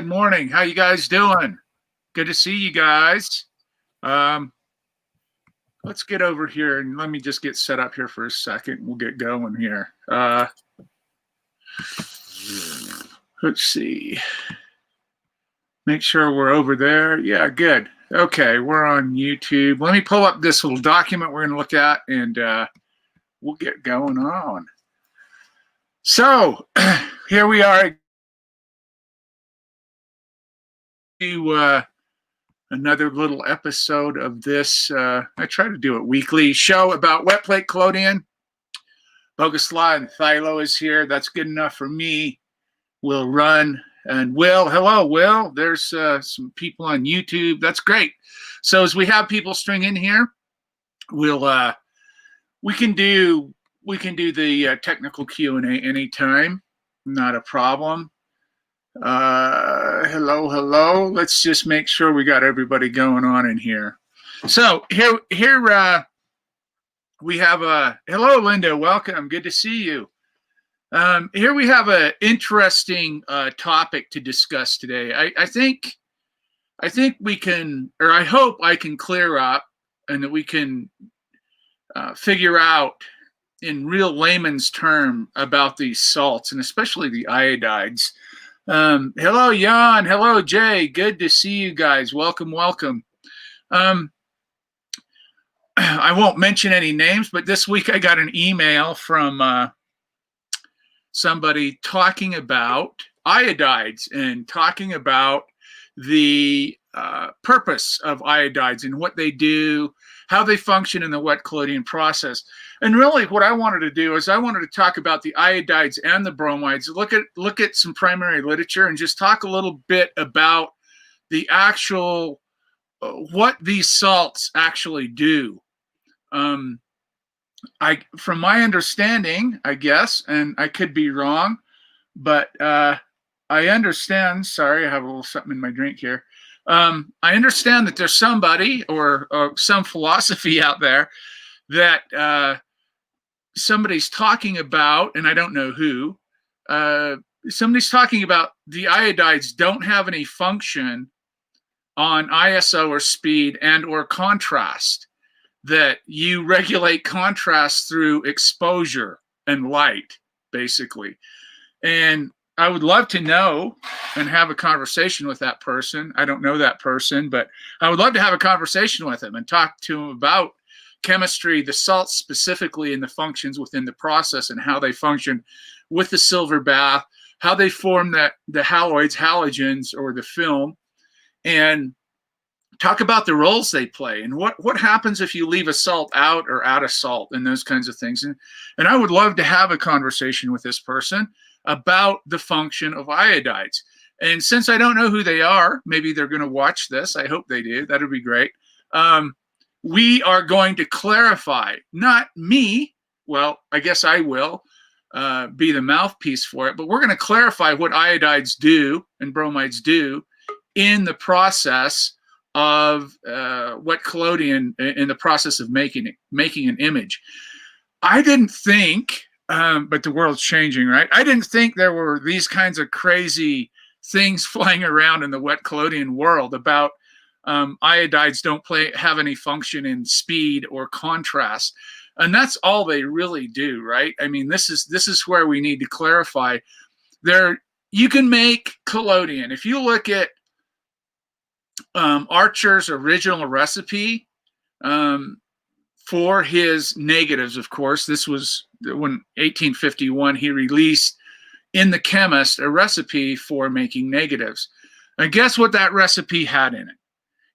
Good morning. How you guys doing? Good to see you guys. Um, let's get over here and let me just get set up here for a second. We'll get going here. Let's see. Make sure we're over there. Yeah, good. Okay, we're on YouTube. Let me pull up this little document we're going to look at, and we'll get going on. So here we are. Another little episode of this. I try to do it weekly show about wet plate collodion. Boguslav and Thilo is here. That's good enough for me. We'll run. And Will, hello, Will. There's some people on YouTube. That's great. So as we have people string in here, we can do the technical Q&A anytime. Not a problem. Hello. Let's just make sure we got everybody going on in here. So here we have hello, Linda. Welcome. Good to see you. Here we have an interesting topic to discuss today. I think we can, or I hope I can clear up, and that we can figure out in real layman's term about these salts, and especially the iodides. Hello, Jan. Hello, Jay. Good to see you guys. Welcome. I won't mention any names, but this week I got an email from somebody talking about iodides and talking about the purpose of iodides and what they do, how they function in the wet collodion process. And really what I wanted to do is I wanted to talk about the iodides and the bromides, look at some primary literature and just talk a little bit about the actual, what these salts actually do. From my understanding, I guess, and I could be wrong, but I understand, sorry, I have a little something in my drink here. I understand that there's somebody or some philosophy out there that somebody's talking about, and I don't know who, somebody's talking about the iodides don't have any function on ISO or speed and or contrast, that you regulate contrast through exposure and light, basically. And I would love to know and have a conversation with that person. I don't know that person, but I would love to have a conversation with him and talk to him about chemistry, the salts specifically, and the functions within the process and how they function with the silver bath, how they form the halogens or the film, and talk about the roles they play and what happens if you leave a salt out or add a salt and those kinds of things. And I would love to have a conversation with this person about the function of iodides. And since I don't know who they are, maybe they're going to watch this. I hope they do. That would be great. We are going to clarify, not me. Well, I guess I will be the mouthpiece for it, but we're going to clarify what iodides do and bromides do in the process of wet collodion, in the process of making an image. I didn't think, but the world's changing, right? I didn't think there were these kinds of crazy things flying around in the wet collodion world about iodides don't have any function in speed or contrast. And that's all they really do, right? I mean, this is where we need to clarify. You can make collodion. If you look at Archer's original recipe for his negatives, of course, this was when 1851 he released in The Chemist a recipe for making negatives. And guess what that recipe had in it?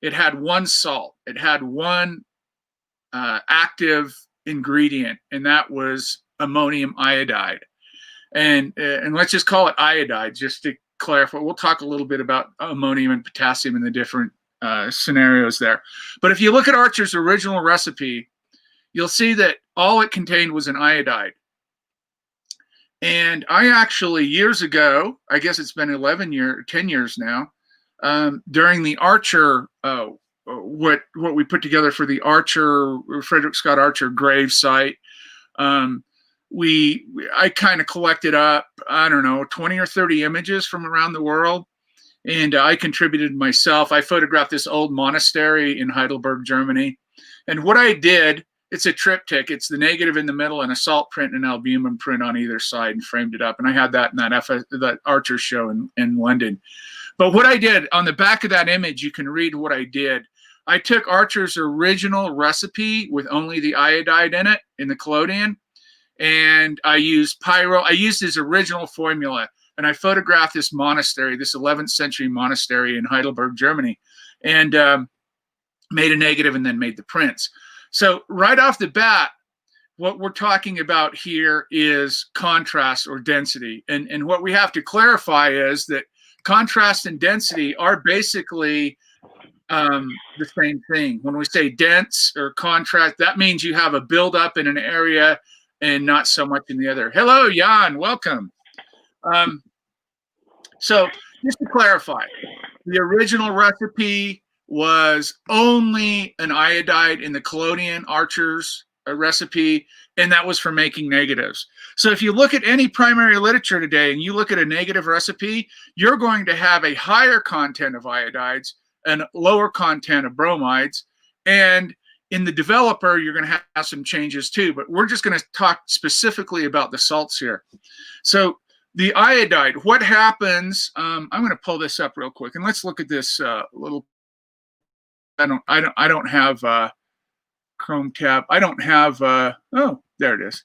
It had one salt. It had one active ingredient, and that was ammonium iodide. And let's just call it iodide, just to clarify. We'll talk a little bit about ammonium and potassium and the different scenarios there. But if you look at Archer's original recipe, you'll see that all it contained was an iodide. And I actually, years ago, I guess it's been 10 years now, during the Archer, what we put together for the Archer, Frederick Scott Archer grave site, I kind of collected up, I don't know, 20 or 30 images from around the world. and I contributed myself. I photographed this old monastery in Heidelberg, Germany. And what I did, it's a triptych. It's the negative in the middle and a salt print and an albumin print on either side, and framed it up. And I had that in that Archer show in London. But what I did, on the back of that image, you can read what I did. I took Archer's original recipe with only the iodide in it, in the collodion, and I used pyro. I used his original formula, and I photographed this monastery, this 11th century monastery in Heidelberg, Germany, and made a negative and then made the prints. So right off the bat, what we're talking about here is contrast or density. And what we have to clarify is that contrast and density are basically the same thing. When we say dense or contrast, that means you have a buildup in an area and not so much in the other. Hello, Jan, welcome. So just to clarify, the original recipe was only an iodide in the collodion Archer's recipe, and that was for making negatives. So if you look at any primary literature today and you look at a negative recipe, you're going to have a higher content of iodides and lower content of bromides. And in the developer, you're going to have some changes too, but we're just going to talk specifically about the salts here. So the iodide, what happens, I'm going to pull this up real quick and let's look at this little, I don't have Chrome tab. I don't have, oh, there it is.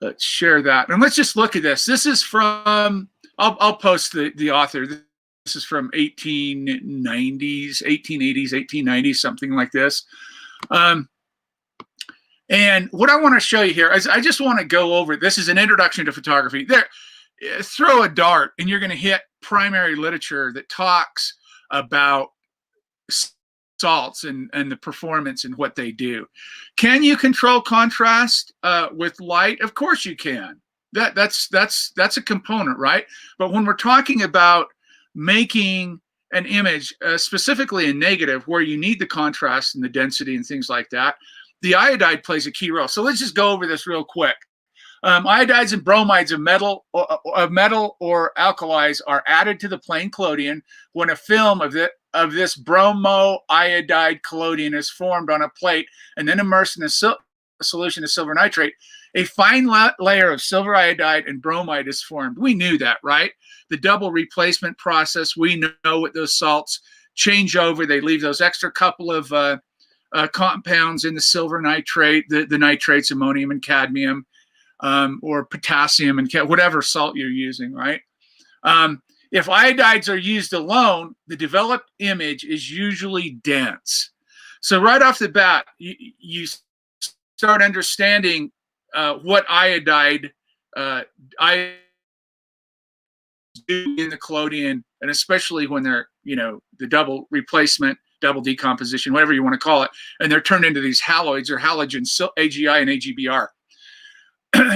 Let's share that. And let's just look at this. This is from, I'll post the author. This is from 1890s, 1880s, 1890s, something like this. And what I want to show you here is I just want to go over, this is an introduction to photography. There, throw a dart and you're going to hit primary literature that talks about salts and the performance and what they do. Can you control contrast with light? Of course you can. That's a component, right? But when we're talking about making an image, specifically a negative, where you need the contrast and the density and things like that, the iodide plays a key role. So let's just go over this real quick. Iodides and bromides of metal or alkalis are added to the plain collodion when a film of this bromo iodide collodion is formed on a plate and then immersed in a solution of silver nitrate. A fine layer of silver iodide and bromide is formed. We knew that, right? The double replacement process, we know what those salts change over. They leave those extra couple of compounds in the silver nitrate, the nitrates, ammonium and cadmium, or potassium and whatever salt you're using, right? If iodides are used alone, the developed image is usually dense. So right off the bat, you start understanding what iodide do in the collodion, and especially when they're, the double replacement, double decomposition, whatever you want to call it, and they're turned into these haloids or halogens, AGI and AGBR.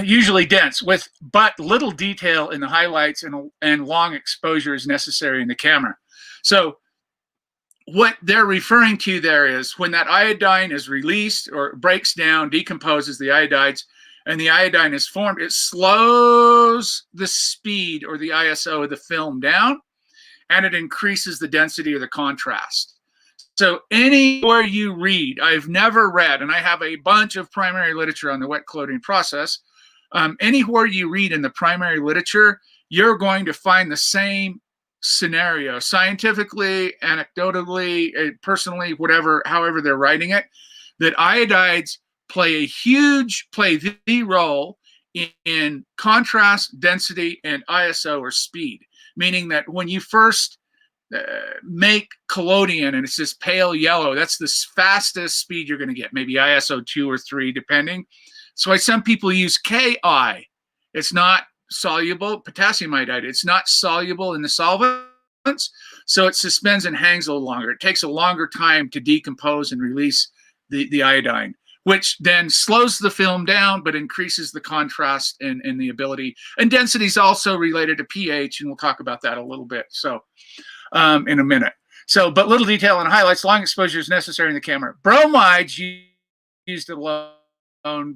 Usually dense, with but little detail in the highlights, and long exposure is necessary in the camera. So what they're referring to there is when that iodine is released or breaks down, decomposes the iodides, and the iodine is formed, it slows the speed or the ISO of the film down, and it increases the density or the contrast. So anywhere you read, I've never read, and I have a bunch of primary literature on the wet collodion process. Anywhere you read in the primary literature, you're going to find the same scenario, scientifically, anecdotally, personally, however they're writing it, that iodides play the role in contrast, density, and ISO or speed, meaning that when you first make collodion and it's this pale yellow, that's the fastest speed you're going to get, maybe ISO 2 or 3 depending. So why some people use Ki. It's not soluble, potassium iodide, it's not soluble in the solvents, so it suspends and hangs a little longer. It takes a longer time to decompose and release the iodine, which then slows the film down but increases the contrast and the ability. And density is also related to pH, and we'll talk about that a little bit. So in a minute. So, but little detail and highlights, long exposure is necessary in the camera. Bromides used alone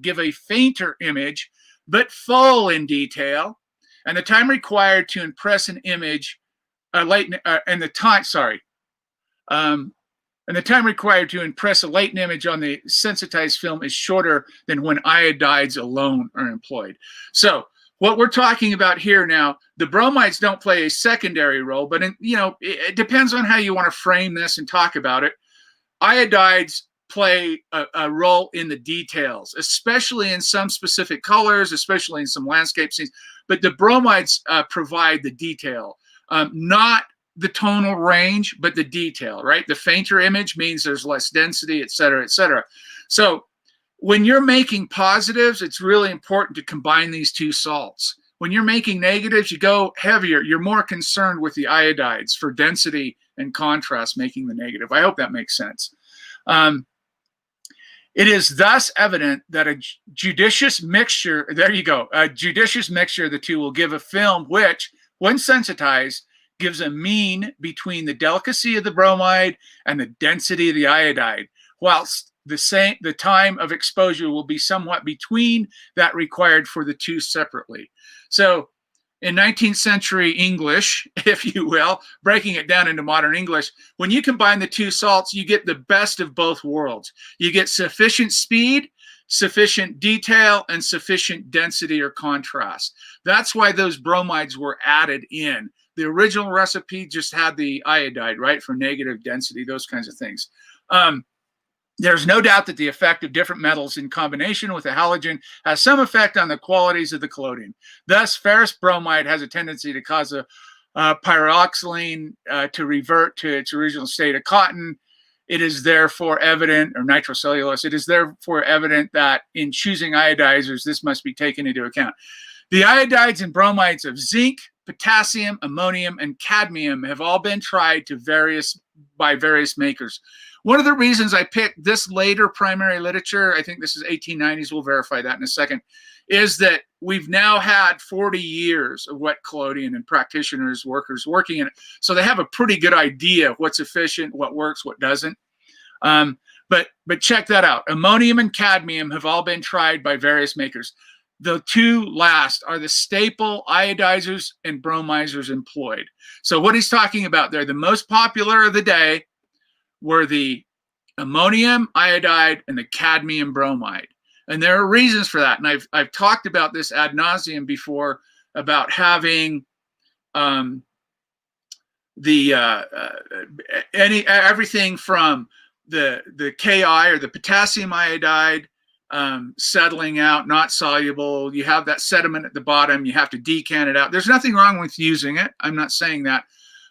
give a fainter image, but full in detail. And the time required to impress an image and the time, sorry, and the time required to impress a latent image on the sensitized film is shorter than when iodides alone are employed. So what we're talking about here now, the bromides don't play a secondary role, but it depends on how you want to frame this and talk about it. Iodides play a role in the details, especially in some specific colors, especially in some landscape scenes. But the bromides provide the detail, not the tonal range, but the detail, right? The fainter image means there's less density, et cetera, et cetera. So when you're making positives, it's really important to combine these two salts. When you're making negatives, you go heavier. You're more concerned with the iodides for density and contrast, making the negative. I hope that makes sense. It is thus evident that a judicious mixture, there you go, a judicious mixture of the two will give a film which, when sensitized, gives a mean between the delicacy of the bromide and the density of the iodide, whilst the time of exposure will be somewhat between that required for the two separately. So in 19th century English, if you will, breaking it down into modern English, when you combine the two salts, you get the best of both worlds. You get sufficient speed, sufficient detail, and sufficient density or contrast. That's why those bromides were added in. The original recipe just had the iodide, right, for negative density, those kinds of things. There's no doubt that the effect of different metals in combination with a halogen has some effect on the qualities of the collodion. Thus, ferrous bromide has a tendency to cause a pyroxylene to revert to its original state of cotton. It is therefore evident, or nitrocellulose, it is therefore evident that in choosing iodizers, this must be taken into account. The iodides and bromides of zinc, potassium, ammonium, and cadmium have all been tried by various makers. One of the reasons I picked this later primary literature, I think this is 1890s, we'll verify that in a second, is that we've now had 40 years of wet collodion and practitioners, workers working in it. So they have a pretty good idea of what's efficient, what works, what doesn't. But check that out. Ammonium and cadmium have all been tried by various makers. The two last are the staple iodizers and bromizers employed. So what he's talking about there, the most popular of the day were the ammonium iodide and the cadmium bromide. And there are reasons for that. And I've talked about this ad nauseum before about having everything from the Ki or the potassium iodide settling out, not soluble. You have that sediment at the bottom. You have to decant it out. There's nothing wrong with using it. I'm not saying that.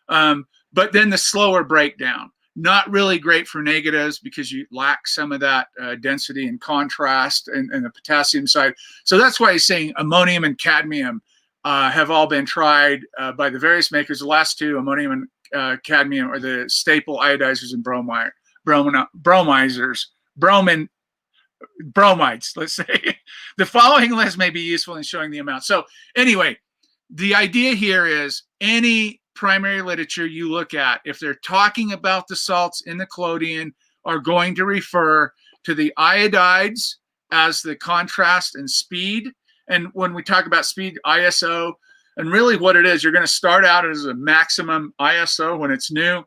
But then the slower breakdown. Not really great for negatives because you lack some of that density and contrast and the potassium side. So that's why he's saying ammonium and cadmium have all been tried by the various makers. The last two, ammonium and cadmium, are the staple iodizers and bromides, let's say. The following list may be useful in showing the amount. So anyway, the idea here is any primary literature you look at, if they're talking about the salts in the collodion, are going to refer to the iodides as the contrast and speed. And when we talk about speed, ISO, and really what it is, you're going to start out as a maximum ISO when it's new.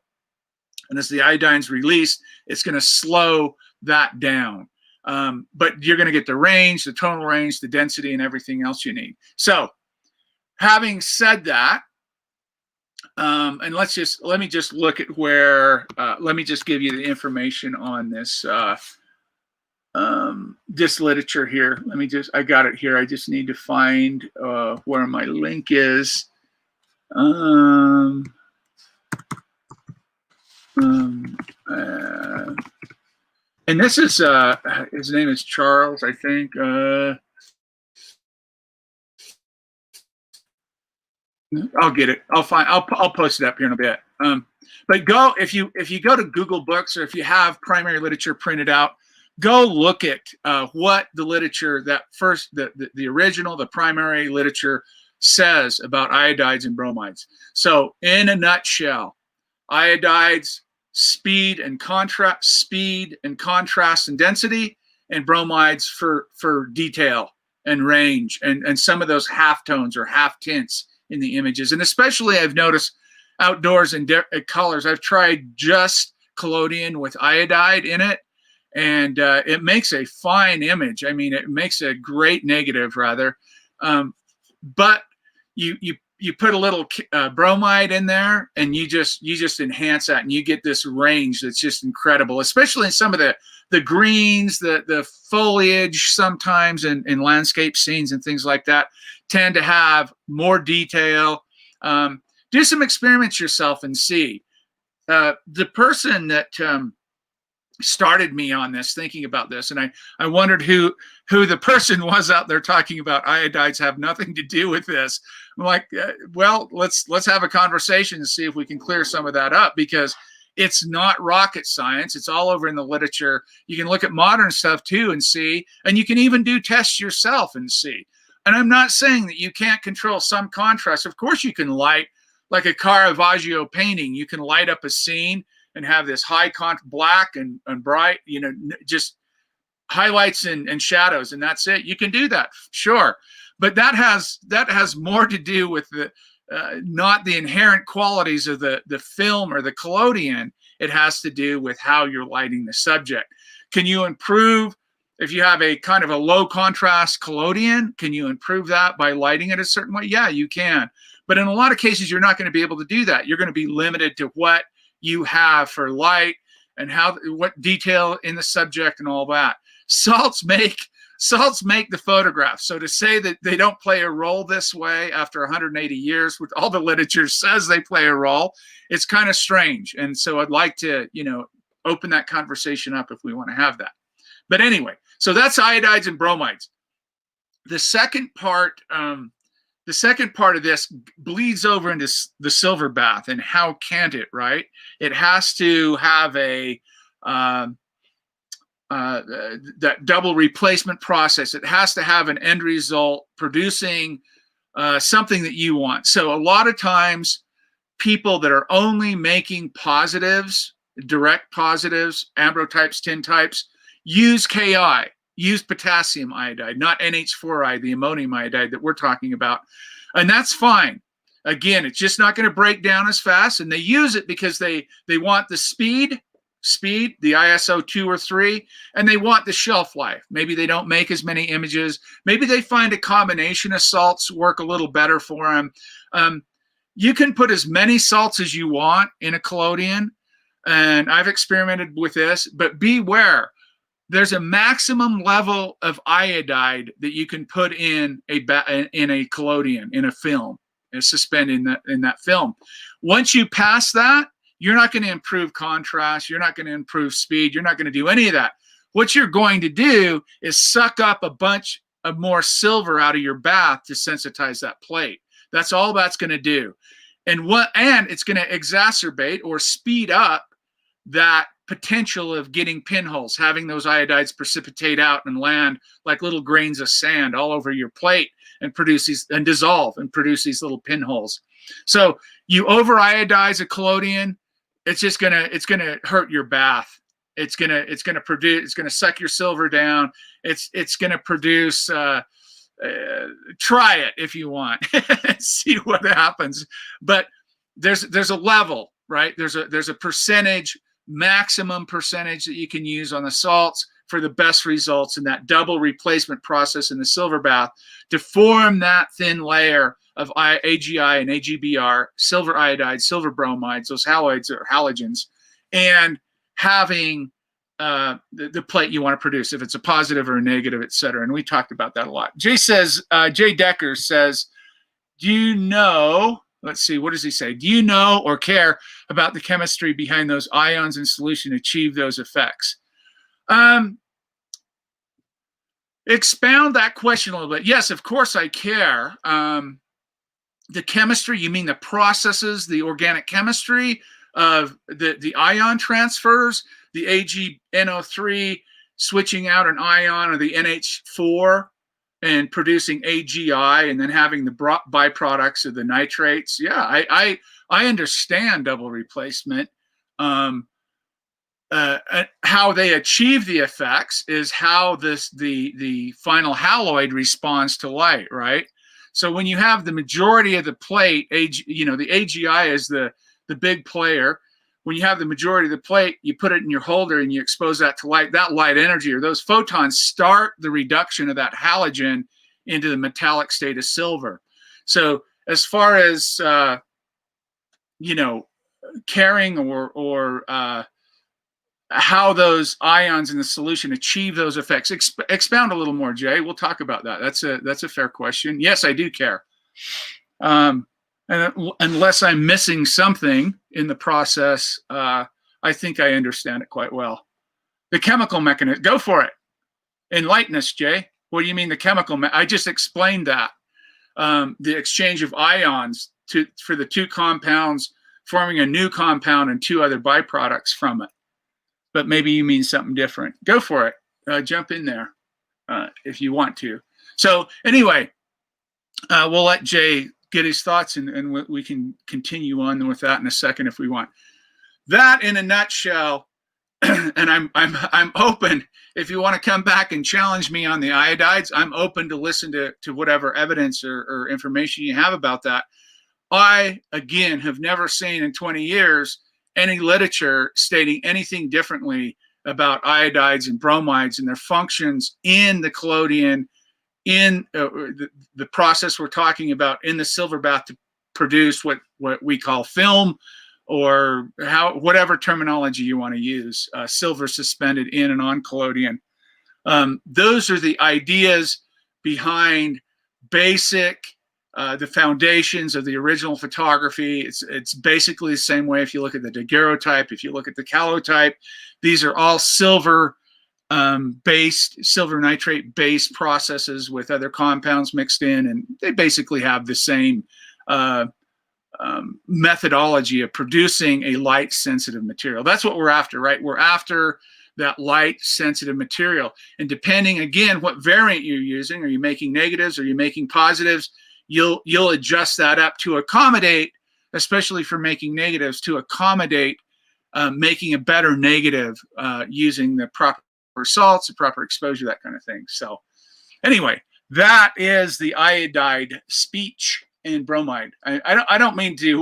And as the iodine's released, it's going to slow that down. But you're going to get the range, the tonal range, the density, and everything else you need. So having said that, and let me just look at where, let me just give you the information on this, this literature here. I got it here. I just need to find where my link is. And this is, his name is Charles, I think. I'll get it. I'll post it up here in a bit. But if you go to Google Books, or if you have primary literature printed out, go look at what the literature, the original, the primary literature says about iodides and bromides. So in a nutshell, iodides, speed and contrast and density, and bromides for detail and range and some of those half tones or half tints in the images. And especially I've noticed outdoors in colors. I've tried just collodion with iodide in it, and it makes a fine image. I mean, it makes a great negative, rather. But you put a little bromide in there, and you just enhance that, and you get this range that's just incredible, especially in some of the greens, the foliage sometimes in landscape scenes and things like that tend to have more detail. Do some experiments yourself and see. The person that started me on this, thinking about this, and I wondered who the person was out there talking about iodides have nothing to do with this. I'm like, well, let's have a conversation and see if we can clear some of that up, because it's not rocket science. It's all over in the literature. You can look at modern stuff too and see, and you can even do tests yourself and see. And I'm not saying that you can't control some contrast. Of course you can light, like a Caravaggio painting, you can light up a scene and have this high black and bright, you know, just highlights and shadows, and that's it. You can do that, sure, but that has more to do with the not the inherent qualities of the film or the collodion. It has to do with how you're lighting the subject. Can you improve if you have a kind of a low contrast collodion? Can you improve that by lighting it a certain way? Yeah, you can. But in a lot of cases, you're not going to be able to do that. You're going to be limited to what you have for light and what detail in the subject and all that. Salts make the photograph. So to say that they don't play a role this way after 180 years, with all the literature says they play a role, it's kind of strange. And so I'd like to, you know, open that conversation up if we want to have that. But anyway, so that's iodides and bromides. The second part of this bleeds over into the silver bath. And how can't it, right? It has to have that double replacement process. It has to have an end result producing something that you want. So a lot of times people that are only making positives, direct positives, ambrotypes, tin types, use Ki, use potassium iodide, not NH4i, the ammonium iodide that we're talking about. And that's fine. Again, it's just not going to break down as fast. And they use it because they want the speed, the ISO 2 or 3, and they want the shelf life. Maybe they don't make as many images. Maybe they find a combination of salts work a little better for them. You can put as many salts as you want in a collodion, and I've experimented with this, but beware. There's a maximum level of iodide that you can put in a collodion, in a film, and suspend in that film. Once you pass that, you're not going to improve contrast. You're not going to improve speed. You're not going to do any of that. What you're going to do is suck up a bunch of more silver out of your bath to sensitize that plate. That's all that's going to do. And it's going to exacerbate or speed up that potential of getting pinholes, having those iodides precipitate out and land like little grains of sand all over your plate and produce these and dissolve and produce these little pinholes. So you over iodize a collodion, it's gonna hurt your bath. It's gonna suck your silver down. It's gonna produce. Try it if you want, see what happens. But there's a level, right? There's a percentage, maximum percentage that you can use on the salts for the best results in that double replacement process in the silver bath to form that thin layer of AgI and AgBr, silver iodide, silver bromides, those haloids or halogens, and having the plate you want to produce, if it's a positive or a negative, et cetera. And we talked about that a lot. Jay Decker says, do you know, let's see, what does he say? Do you know or care about the chemistry behind those ions in solution to achieve those effects? Expound that question a little bit. Yes, of course I care. The chemistry, you mean the processes, the organic chemistry of the ion transfers, the AgNO3 switching out an ion, or the NH4 and producing AgI, and then having the byproducts of the nitrates. Yeah, I understand double replacement. How they achieve the effects is how the final haloid responds to light, right? So when you have the majority of the plate, the AgI is the the big player. When you have the majority of the plate, you put it in your holder and you expose that to light. That light energy, or those photons, start the reduction of that halogen into the metallic state of silver. So as far as caring or how those ions in the solution achieve those effects, expound a little more, Jay. We'll talk about that. That's a fair question. Yes, I do care. And unless I'm missing something in the process, I think I understand it quite well. The chemical mechanism, go for it. Enlighten us, Jay. What do you mean the chemical? I just explained that. The exchange of ions for the two compounds forming a new compound and two other byproducts from it. But maybe you mean something different. Go for it. Jump in there if you want to. So anyway, we'll let Jay get his thoughts, and we can continue on with that in a second if we want. That in a nutshell. And I'm open. If you want to come back and challenge me on the iodides, I'm open to listen to whatever evidence or information you have about that. I, again, have never seen in 20 years any literature stating anything differently about iodides and bromides and their functions in the collodion, in the process we're talking about in the silver bath to produce what we call film, or whatever terminology you want to use, silver suspended in and on collodion. Those are the ideas behind basic, the foundations of the original photography. It's basically the same way if you look at the daguerreotype, if you look at the callotype. These are all silver based, silver nitrate based processes with other compounds mixed in, and they basically have the same methodology of producing a light sensitive material. That's what we're after, right? We're after that light sensitive material. And depending, again, what variant you're using, are you making negatives, are you making positives, you'll adjust that up to accommodate, especially for making negatives, to accommodate making a better negative using the proper salts, the proper exposure, that kind of thing. So anyway, that is the iodide speech and bromide. I don't mean to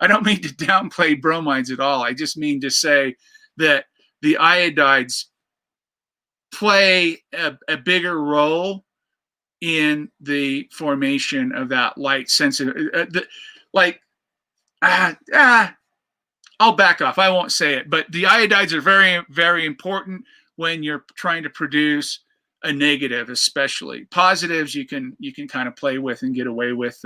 downplay bromides at all. I just mean to say that the iodides play a bigger role in the formation of that light sensitive. I'll back off. I won't say it, but the iodides are very, very important when you're trying to produce a negative, especially. Positives you can kind of play with and get away with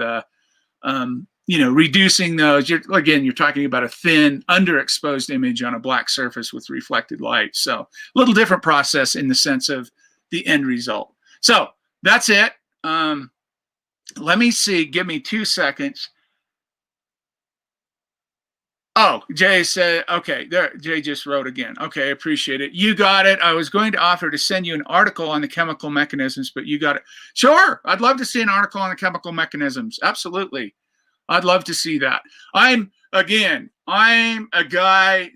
reducing those. You're talking about a thin underexposed image on a black surface with reflected light. So a little different process in the sense of the end result. So that's it. Let me see, give me 2 seconds. Oh, Jay said, okay, there, Jay just wrote again. Okay, I appreciate it. You got it. I was going to offer to send you an article on the chemical mechanisms, but you got it. Sure, I'd love to see an article on the chemical mechanisms. Absolutely. I'd love to see that. I'm a guy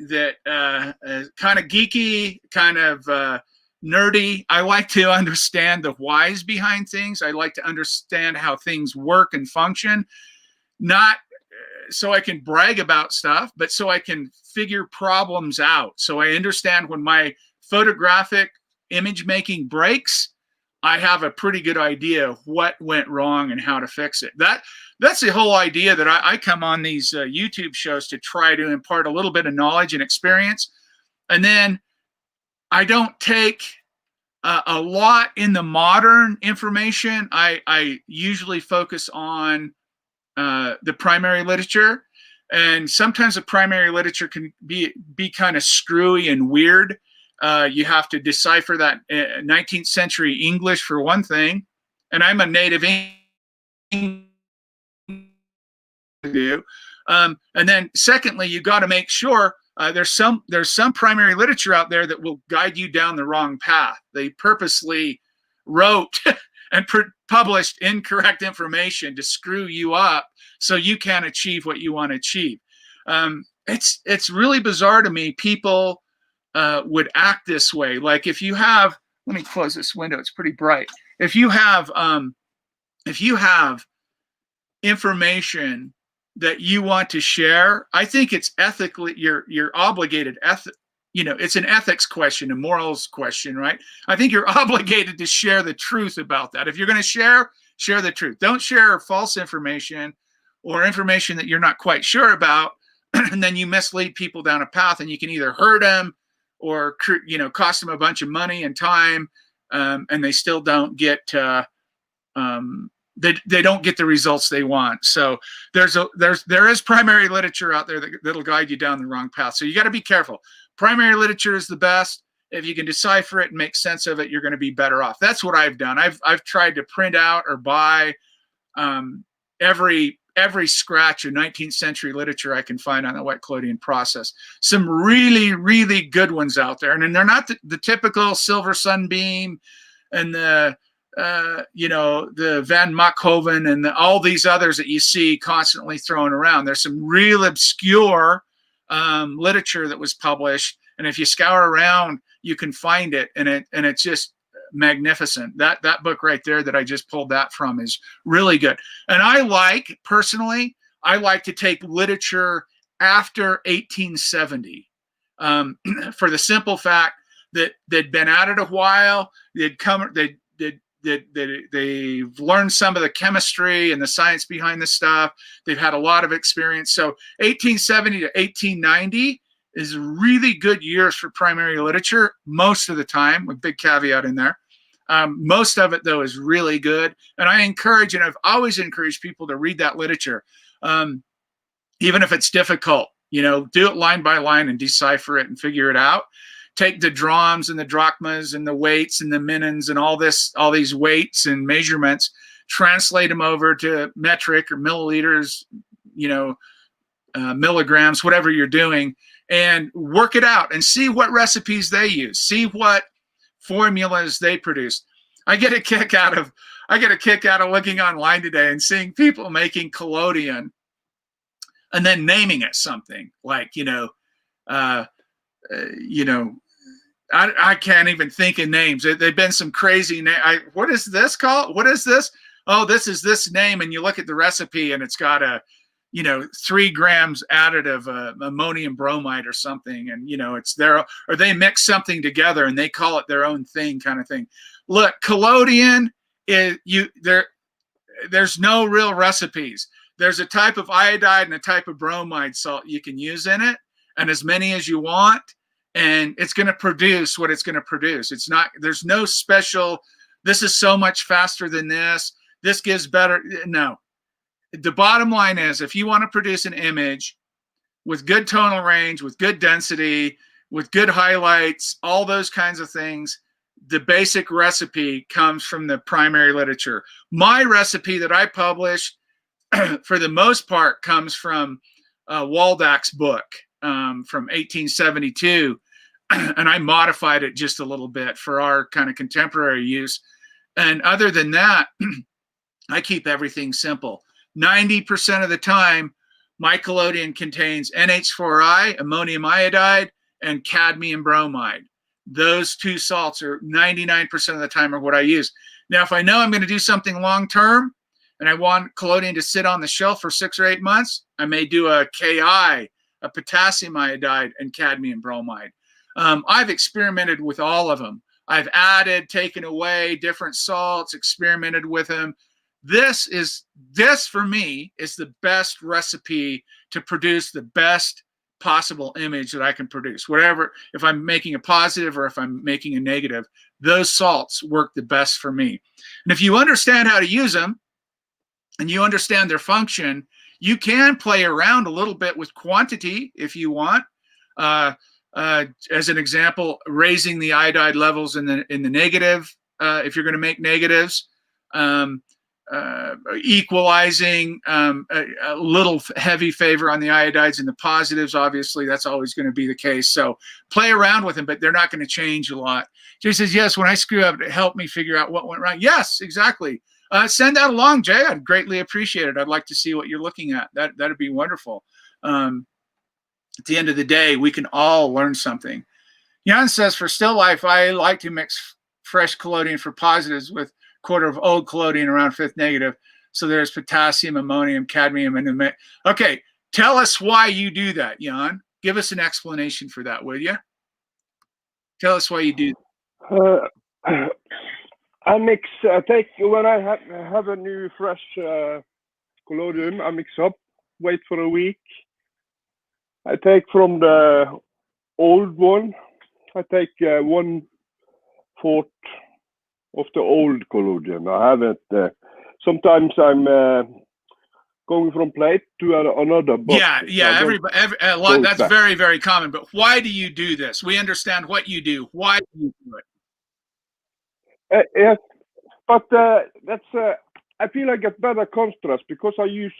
that is kind of geeky, kind of nerdy. I like to understand the whys behind things. I like to understand how things work and function, not so I can brag about stuff, but so I can figure problems out. So I understand when my photographic image making breaks, I have a pretty good idea of what went wrong and how to fix it. That's the whole idea that I come on these YouTube shows to try to impart a little bit of knowledge and experience. And then I don't take a lot in the modern information. I usually focus on the primary literature, and sometimes the primary literature can be kind of screwy and weird. You have to decipher that 19th century English for one thing, and I'm a native English. And then secondly, you got to make sure there's some primary literature out there that will guide you down the wrong path. They purposely wrote and published incorrect information to screw you up so you can't achieve what you want to achieve. It's really bizarre to me people would act this way. Like if you have, let me close this window, it's pretty bright. If you have information that you want to share, I think it's ethically, you're obligated, it's an ethics question, a morals question, right? I think you're obligated to share the truth about that. If you're going to share the truth. Don't share false information or information that you're not quite sure about, and then you mislead people down a path, and you can either hurt them or cost them a bunch of money and time, and they still don't get they don't get the results they want. So there is primary literature out there that'll guide you down the wrong path. So you got to be careful. Primary literature is the best. If you can decipher it and make sense of it, you're going to be better off. That's what I've done. I've tried to print out or buy every scratch of 19th century literature I can find on the wet collodion process. Some really, really good ones out there. And they're not the typical Silver Sunbeam and the Van Mackhoven and all these others that you see constantly thrown around. There's some real obscure literature that was published. And if you scour around, you can find it. And it's just magnificent. That book right there that I just pulled that from is really good. And personally, I like to take literature after 1870 for the simple fact that they'd been at it a while. They've learned some of the chemistry and the science behind the stuff. They've had a lot of experience. So 1870 to 1890 is really good years for primary literature most of the time, with big caveat in there. Most of it, though, is really good. And I've always encouraged people to read that literature, even if it's difficult. Do it line by line and decipher it and figure it out. Take the drachms and the drachmas and the weights and the minins and all these weights and measurements, translate them over to metric or milliliters, milligrams, whatever you're doing, and work it out and see what recipes they use, see what formulas they produce. I get a kick out of looking online today and seeing people making collodion and then naming it something like, I can't even think of names. They've been some crazy what is this called? What is this? Oh, this is this name. And you look at the recipe and it's got 3 grams additive, ammonium bromide or something. And, it's there, or they mix something together and they call it their own thing kind of thing. Look, collodion there's no real recipes. There's a type of iodide and a type of bromide salt you can use in it, and as many as you want. And it's going to produce what it's going to produce. There's no special, this is so much faster than this gives better. No. The bottom line is, if you want to produce an image with good tonal range, with good density, with good highlights, all those kinds of things, the basic recipe comes from the primary literature. My recipe that I published, for the most part, comes from Waldack's book from 1872. And I modified it just a little bit for our kind of contemporary use. And other than that, I keep everything simple. 90% of the time, my collodion contains NH4I, ammonium iodide, and cadmium bromide. Those 2 salts are 99% of the time are what I use. Now, if I know I'm going to do something long-term and I want collodion to sit on the shelf for 6 or 8 months, I may do a Ki, a potassium iodide, and cadmium bromide. I've experimented with all of them. I've added, taken away different salts, experimented with them. This for me is the best recipe to produce the best possible image that I can produce. Whatever, if I'm making a positive or if I'm making a negative, those salts work the best for me. And if you understand how to use them and you understand their function, you can play around a little bit with quantity if you want. As an example, raising the iodide levels in the negative, if you're going to make negatives, equalizing a little heavy favor on the iodides and the positives. Obviously, that's always going to be the case. So play around with them, but they're not going to change a lot. Jay says, yes, when I screw up, it helped me figure out what went wrong. Yes, exactly. Send that along, Jay. I'd greatly appreciate it. I'd like to see what you're looking at. That'd be wonderful. At the end of the day, we can all learn something. Jan says, for still life, I like to mix fresh collodion for positives with quarter of old collodion around 5th negative. So there's potassium, ammonium, cadmium, and okay. Tell us why you do that, Jan. Give us an explanation for that, will you? Tell us why you do that. I mix. I take when I have a new fresh collodion. I mix up. Wait for a week. I take from the old one. I take 1/4 of the old collodion. I have it. Sometimes I'm going from plate to another box. Yeah. Everybody, that's very, very common. But why do you do this? We understand what you do. Why do you do it? Yes, but that's. I feel I get better contrast because I use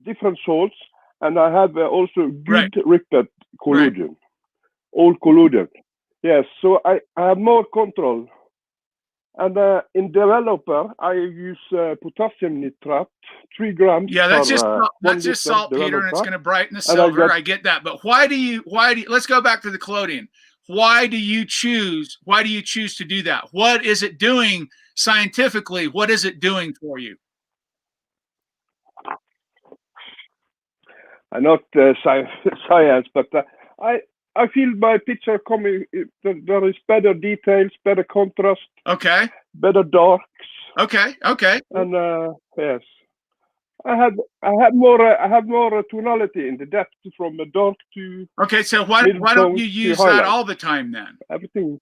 different salts, and I have also good ripped collodion, old collodion. Yes, so I have more control. And in developer, I use potassium nitrate, 3 grams. Yeah, that's just saltpeter, and it's going to brighten the silver. I get that, but why do you? Let's go back to the collodion. Why do you choose to do that? What is it doing scientifically? What is it doing for you? I'm not science, but I feel my picture coming. There is better details, better contrast. Okay. Better darks. Okay. And yes, I have more tonality in the depth from the dark to. Okay, so why don't you use that all the time then? Everything.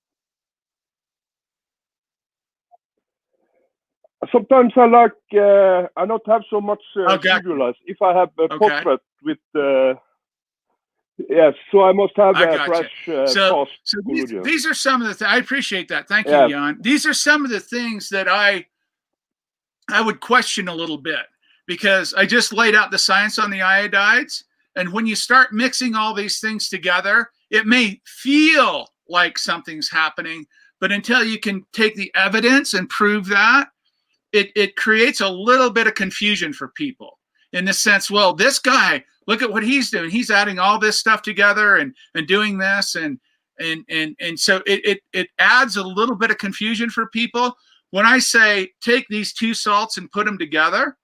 Sometimes I like I not have so much studio lights. If I have a portrait with. Yes, so I must have a fresh so these are some of the things. I appreciate that. Thank you, Jan. These are some of the things that I would question a little bit, because I just laid out the science on the iodides, and when you start mixing all these things together, it may feel like something's happening, but until you can take the evidence and prove that, it creates a little bit of confusion for people, in the sense, well, this guy, look at what he's doing. He's adding all this stuff together and doing this. And so it adds a little bit of confusion for people. When I say take these 2 salts and put them together,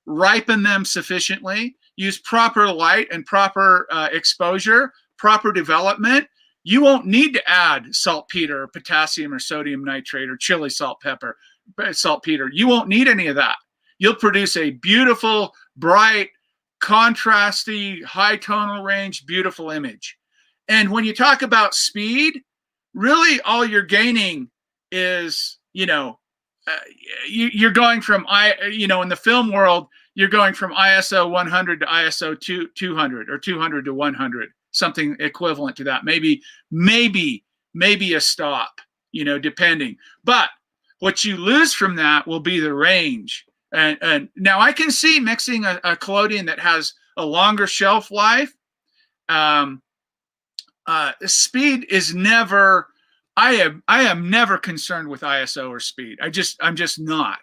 ripen them sufficiently, use proper light and proper exposure, proper development, you won't need to add saltpeter or potassium or sodium nitrate or chili saltpeter. You won't need any of that. You'll produce a beautiful, bright, contrasty, high tonal range, beautiful image. And when you talk about speed, really all you're gaining is, you're going from, in the film world, you're going from ISO 100 to ISO 200 or 200 to 100, something equivalent to that. Maybe a stop, depending. But what you lose from that will be the range. And now I can see mixing a collodion that has a longer shelf life. Speed is never. I am never concerned with ISO or speed. I'm just not.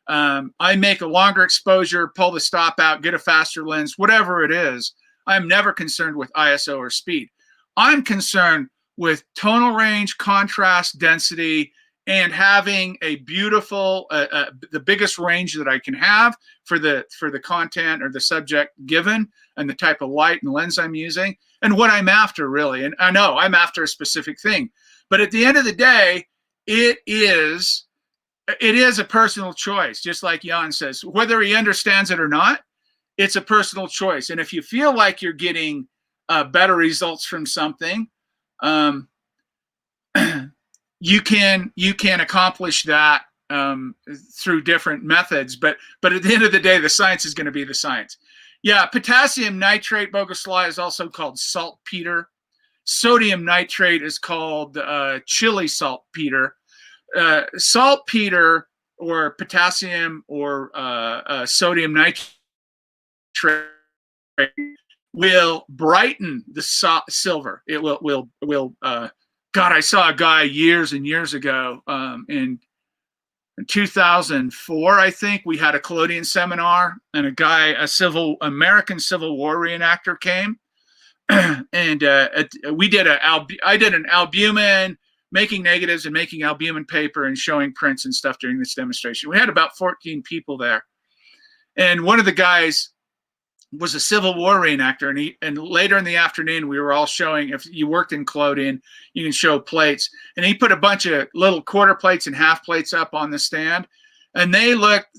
I make a longer exposure, pull the stop out, get a faster lens, whatever it is. I'm never concerned with ISO or speed. I'm concerned with tonal range, contrast, density, and having a beautiful, the biggest range that I can have for the content or the subject given, and the type of light and lens I'm using, and what I'm after, really. And I know I'm after a specific thing, but at the end of the day, it is a personal choice, just like Jan says. Whether he understands it or not, it's a personal choice. And if you feel like you're getting better results from something, you can accomplish that through different methods, but at the end of the day, the science is going to be the science. Yeah, potassium nitrate, Bogoslai, is also called saltpeter. Sodium nitrate is called chili saltpeter. Saltpeter or potassium or sodium nitrate will brighten the silver. It will God, I saw a guy years and years ago in 2004, I think. We had a collodion seminar, and American Civil War reenactor came, and I did an albumin, making negatives and making albumin paper and showing prints and stuff during this demonstration. We had about 14 people there, And one of the guys was a Civil War reenactor, and later in the afternoon we were all showing, if you worked in collodion, you can show plates, and he put a bunch of little quarter plates and half plates up on the stand, and they looked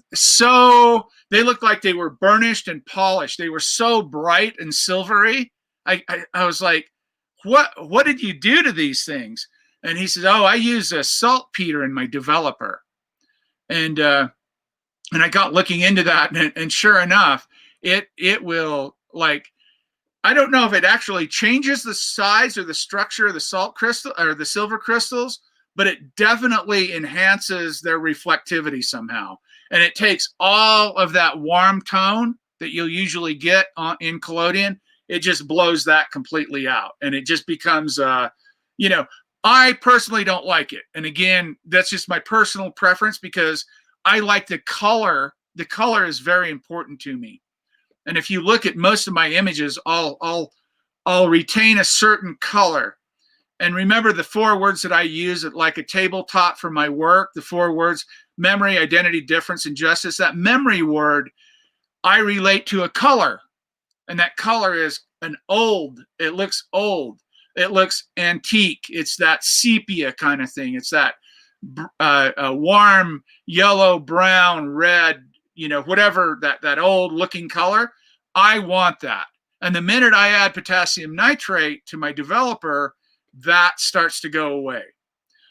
like they were burnished and polished. They were so bright and silvery. I was like, what did you do to these things? And he said, oh, I use a saltpeter in my developer. And I got looking into that, and sure enough, it will, like, I don't know if it actually changes the size or the structure of the salt crystal or the silver crystals, but it definitely enhances their reflectivity somehow. And it takes all of that warm tone that you'll usually get in collodion, it just blows that completely out. And it just becomes, you know, I personally don't like it. And again, that's just my personal preference, because I like the color. The color is very important to me. And if you look at most of my images, I'll retain a certain color. And remember the 4 words that I use at like a tabletop for my work, the 4 words: memory, identity, difference, and justice. That memory word, I relate to a color. And that color is it looks old. It looks antique. It's that sepia kind of thing. It's that warm yellow, brown, red, you know, whatever, that old looking color. I want that. And the minute I add potassium nitrate to my developer, that starts to go away.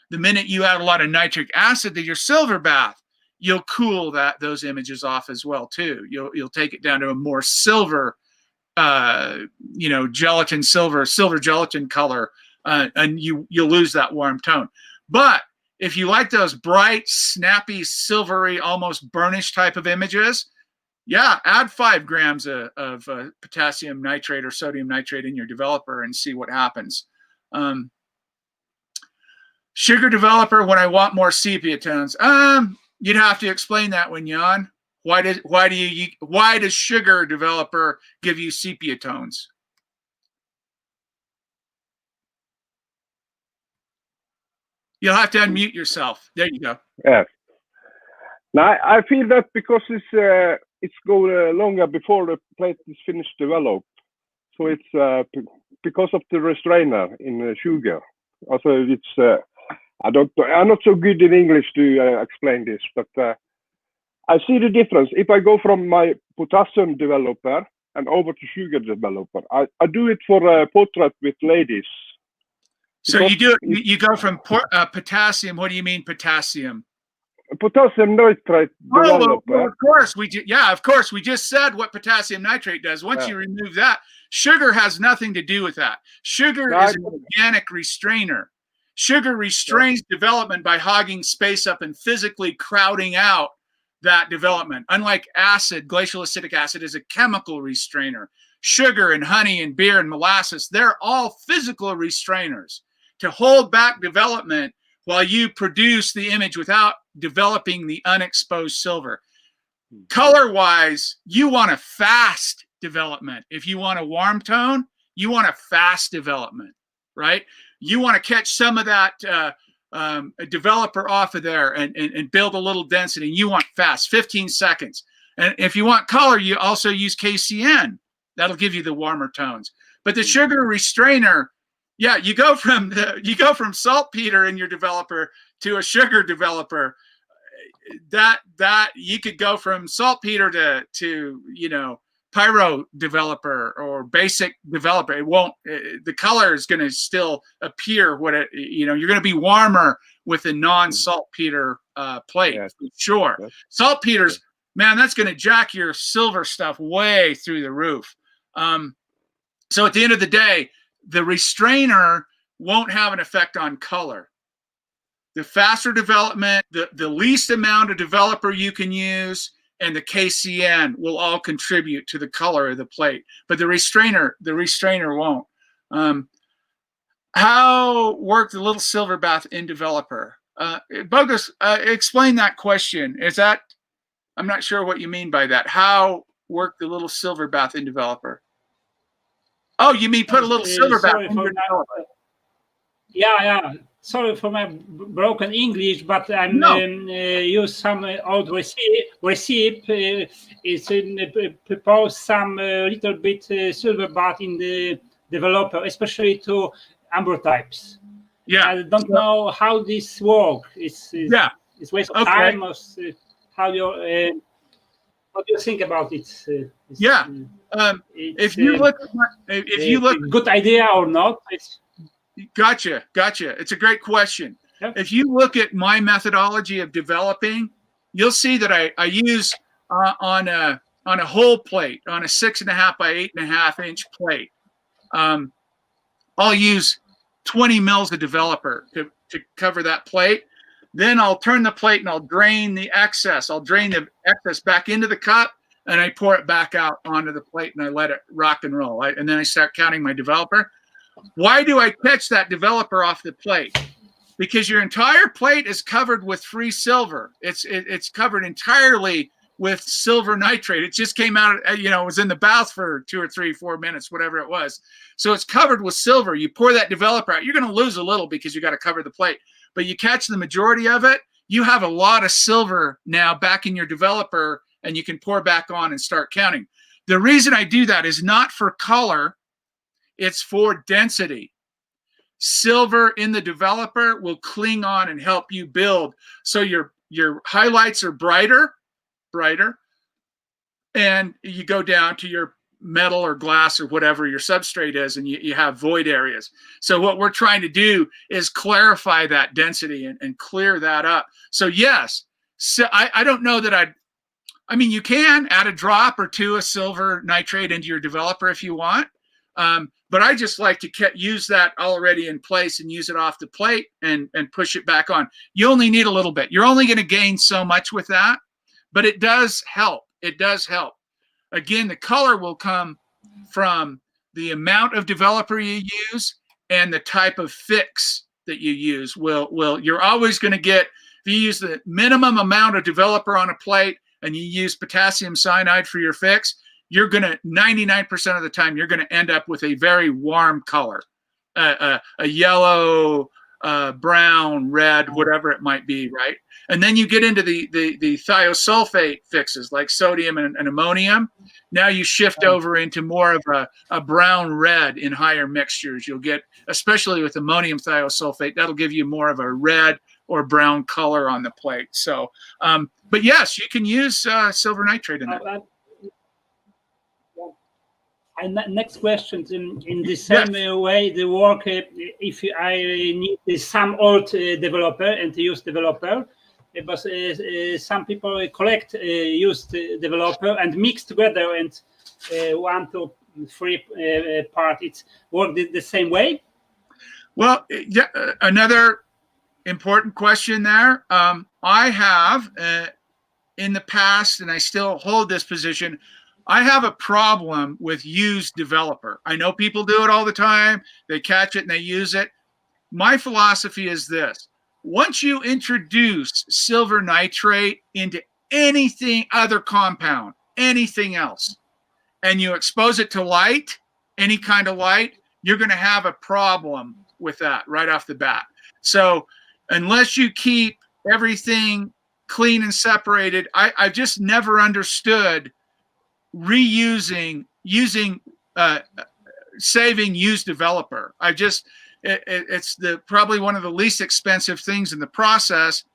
The minute you add a lot of nitric acid to your silver bath, you'll cool those images off as well too. You'll take it down to a more silver, you know, gelatin silver gelatin color, and you'll lose that warm tone. But if you like those bright, snappy, silvery, almost burnished type of images, yeah, add 5 grams of potassium nitrate or sodium nitrate in your developer and see what happens. Sugar developer, when I want more sepia tones, you'd have to explain that one, Jan. Why does sugar developer give you sepia tones? You'll have to unmute yourself. There you go. Yeah. Now I feel that because it's go longer before the plate is finished developed, so it's because of the restrainer in sugar. Also, it's I don't know. I'm not so good in English to explain this, but I see the difference. If I go from my potassium developer and over to sugar developer, I do it for a portrait with ladies. So you go from potassium. What do you mean potassium? Potassium nitrate developer. Well, of course of course. We just said what potassium nitrate does. Once you remove that, sugar has nothing to do with that. Sugar is an organic restrainer. Sugar restrains development by hogging space up and physically crowding out that development. Unlike acid, glacial acetic acid is a chemical restrainer. Sugar and honey and beer and molasses, they're all physical restrainers to hold back development while you produce the image without developing the unexposed silver. Color-wise, you want a fast development. If you want a warm tone, you want a fast development, right? You want to catch some of that developer off of there and build a little density. You want fast, 15 seconds. And if you want color, you also use KCN. That'll give you the warmer tones. But the sugar restrainer, yeah, you go from saltpeter in your developer to a sugar developer. That you could go from saltpeter to you know, pyro developer or basic developer. It won't. The color is going to still appear what it. You know, you're going to be warmer with a non-saltpeter plate, for sure. Saltpeters, man, that's going to jack your silver stuff way through the roof. So at the end of the day, the restrainer won't have an effect on color. The faster development, the least amount of developer you can use, and the KCN will all contribute to the color of the plate. But the restrainer won't. How work the little silver bath in developer? Bogus, explain that question. Is that, I'm not sure what you mean by that. How work the little silver bath in developer? Oh, you mean put a little silver bath in your developer? Yeah. sorry for my broken English, but I'm use some old recipe. It's propose some little bit silver bath in the developer, especially to ambrotypes. Yeah, I don't know how this works. It's waste of time. Or, how you what do you think about it? If you look, good idea or not? Gotcha. It's a great question. Yep. If you look at my methodology of developing, you'll see that I use on a whole plate, on a 6.5 by 8.5 inch plate. I'll use 20 mils of developer to cover that plate. Then I'll turn the plate and I'll drain the excess. I'll drain the excess back into the cup and I pour it back out onto the plate and I let it rock and roll. And then I start counting my developer. Why do I catch that developer off the plate? Because your entire plate is covered with free silver. It's covered entirely with silver nitrate. It just came out, it was in the bath for 2 or 3, 4 minutes, whatever it was. So it's covered with silver. You pour that developer out, you're going to lose a little because you got to cover the plate. But you catch the majority of it, you have a lot of silver now back in your developer and you can pour back on and start counting. The reason I do that is not for color, it's for density. Silver in the developer will cling on and help you build. So your highlights are brighter, and you go down to your metal or glass or whatever your substrate is, and you have void areas. So what we're trying to do is clarify that density and clear that up. So yes, so I don't know that I mean, you can add a drop or two of silver nitrate into your developer if you want. But I just like to use that already in place and use it off the plate and push it back on. You only need a little bit. You're only going to gain so much with that, but it does help. It does help. Again, the color will come from the amount of developer you use and the type of fix that you use. You're always going to get, if you use the minimum amount of developer on a plate and you use potassium cyanide for your fix, you're going to, 99% of the time, you're going to end up with a very warm color, a yellow, brown, red, whatever it might be, right? And then you get into the thiosulfate fixes like sodium and ammonium. Now you shift over into more of a brown red in higher mixtures. You'll get, especially with ammonium thiosulfate, that'll give you more of a red or brown color on the plate. So, but yes, you can use silver nitrate in that. And next question, in the same way, the work, if I need some old developer and use developer, but some people collect used developer and mix together and 1, 2, 3 part, it's work the same way? Well, yeah, another important question there. I have in the past, and I still hold this position, I have a problem with used developer. I know people do it all the time. They catch it and they use it. My philosophy is this. Once you introduce silver nitrate into anything other compound, anything else, and you expose it to light, any kind of light, you're going to have a problem with that right off the bat. So unless you keep everything clean and separated, I've just never understood saving used developer. It's probably one of the least expensive things in the process.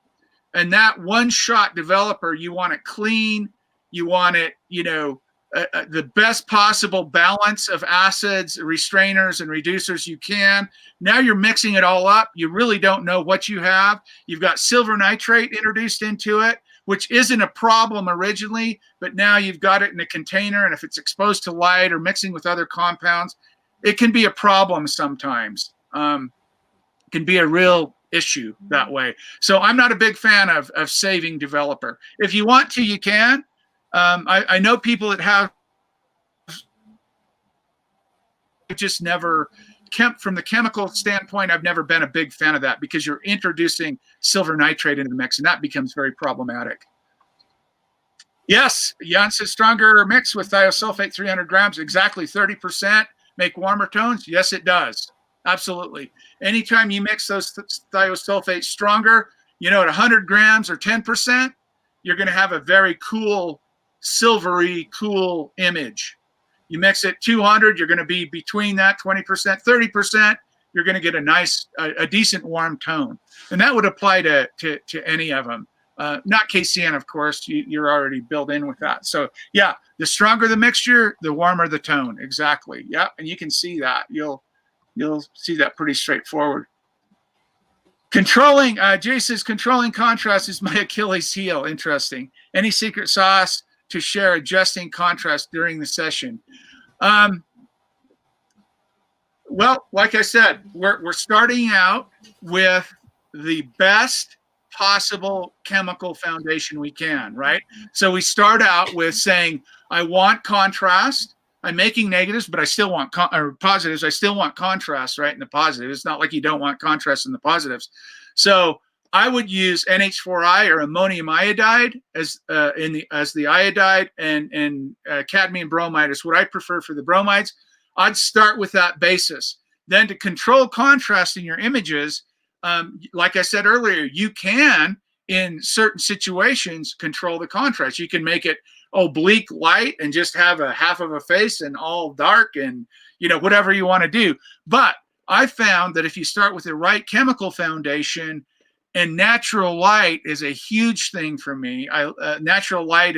And that one shot developer, you want it clean, you want it, the best possible balance of acids, restrainers, and reducers you can. Now you're mixing it all up. You really don't know what you have. You've got silver nitrate introduced into it, which isn't a problem originally, but now you've got it in a container, and if it's exposed to light or mixing with other compounds, it can be a problem sometimes. It can be a real issue that way. So I'm not a big fan of saving developer. If you want to, you can. I know people that have just never, from the chemical standpoint, I've never been a big fan of that because you're introducing silver nitrate into the mix, and that becomes very problematic. Yes, Jan says stronger mix with thiosulfate 300 grams, exactly 30%, make warmer tones. Yes, it does. Absolutely. Anytime you mix those thiosulfates stronger, you know, at 100 grams or 10%, you're going to have a very cool, silvery, cool image. You mix it 200, you're going to be between that 20%, 30%. You're going to get a nice, a decent warm tone. And that would apply to any of them. Not KCN, of course, you're already built in with that. So yeah, the stronger the mixture, the warmer the tone. Exactly. Yeah. And you can see that. You'll see that pretty straightforward. Controlling, Jay says, controlling contrast is my Achilles heel. Interesting. Any secret sauce to share adjusting contrast during the session? Well, like I said, we're starting out with the best possible chemical foundation we can, right? So we start out with saying, I want contrast. I'm making negatives, but I still want positives. I still want contrast, right? In the positive. It's not like you don't want contrast in the positives. So I would use NH4I or ammonium iodide as the iodide, and cadmium bromide is what I prefer for the bromides. I'd start with that basis. Then to control contrast in your images, like I said earlier, you can, in certain situations, control the contrast. You can make it oblique light and just have a half of a face and all dark, and you know, whatever you want to do. But I found that if you start with the right chemical foundation, and natural light is a huge thing for me. Natural light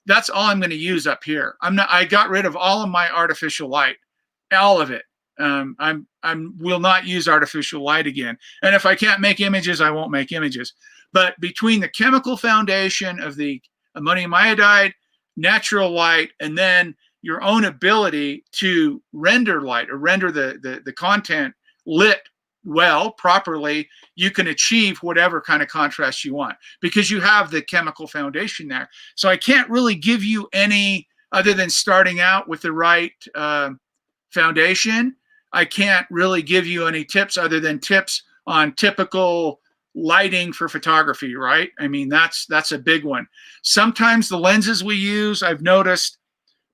that's all I'm going to use up here. I got rid of all of my artificial light, all of it. I will not use artificial light again. And if I can't make images, I won't make images. But between the chemical foundation of the ammonium iodide, natural light, and then your own ability to render light or render the content lit well, properly, you can achieve whatever kind of contrast you want because you have the chemical foundation there. So I can't really give you any other than starting out with the right foundation. I can't really give you any tips other than tips on typical lighting for photography, right? I mean, that's a big one. Sometimes the lenses we use, I've noticed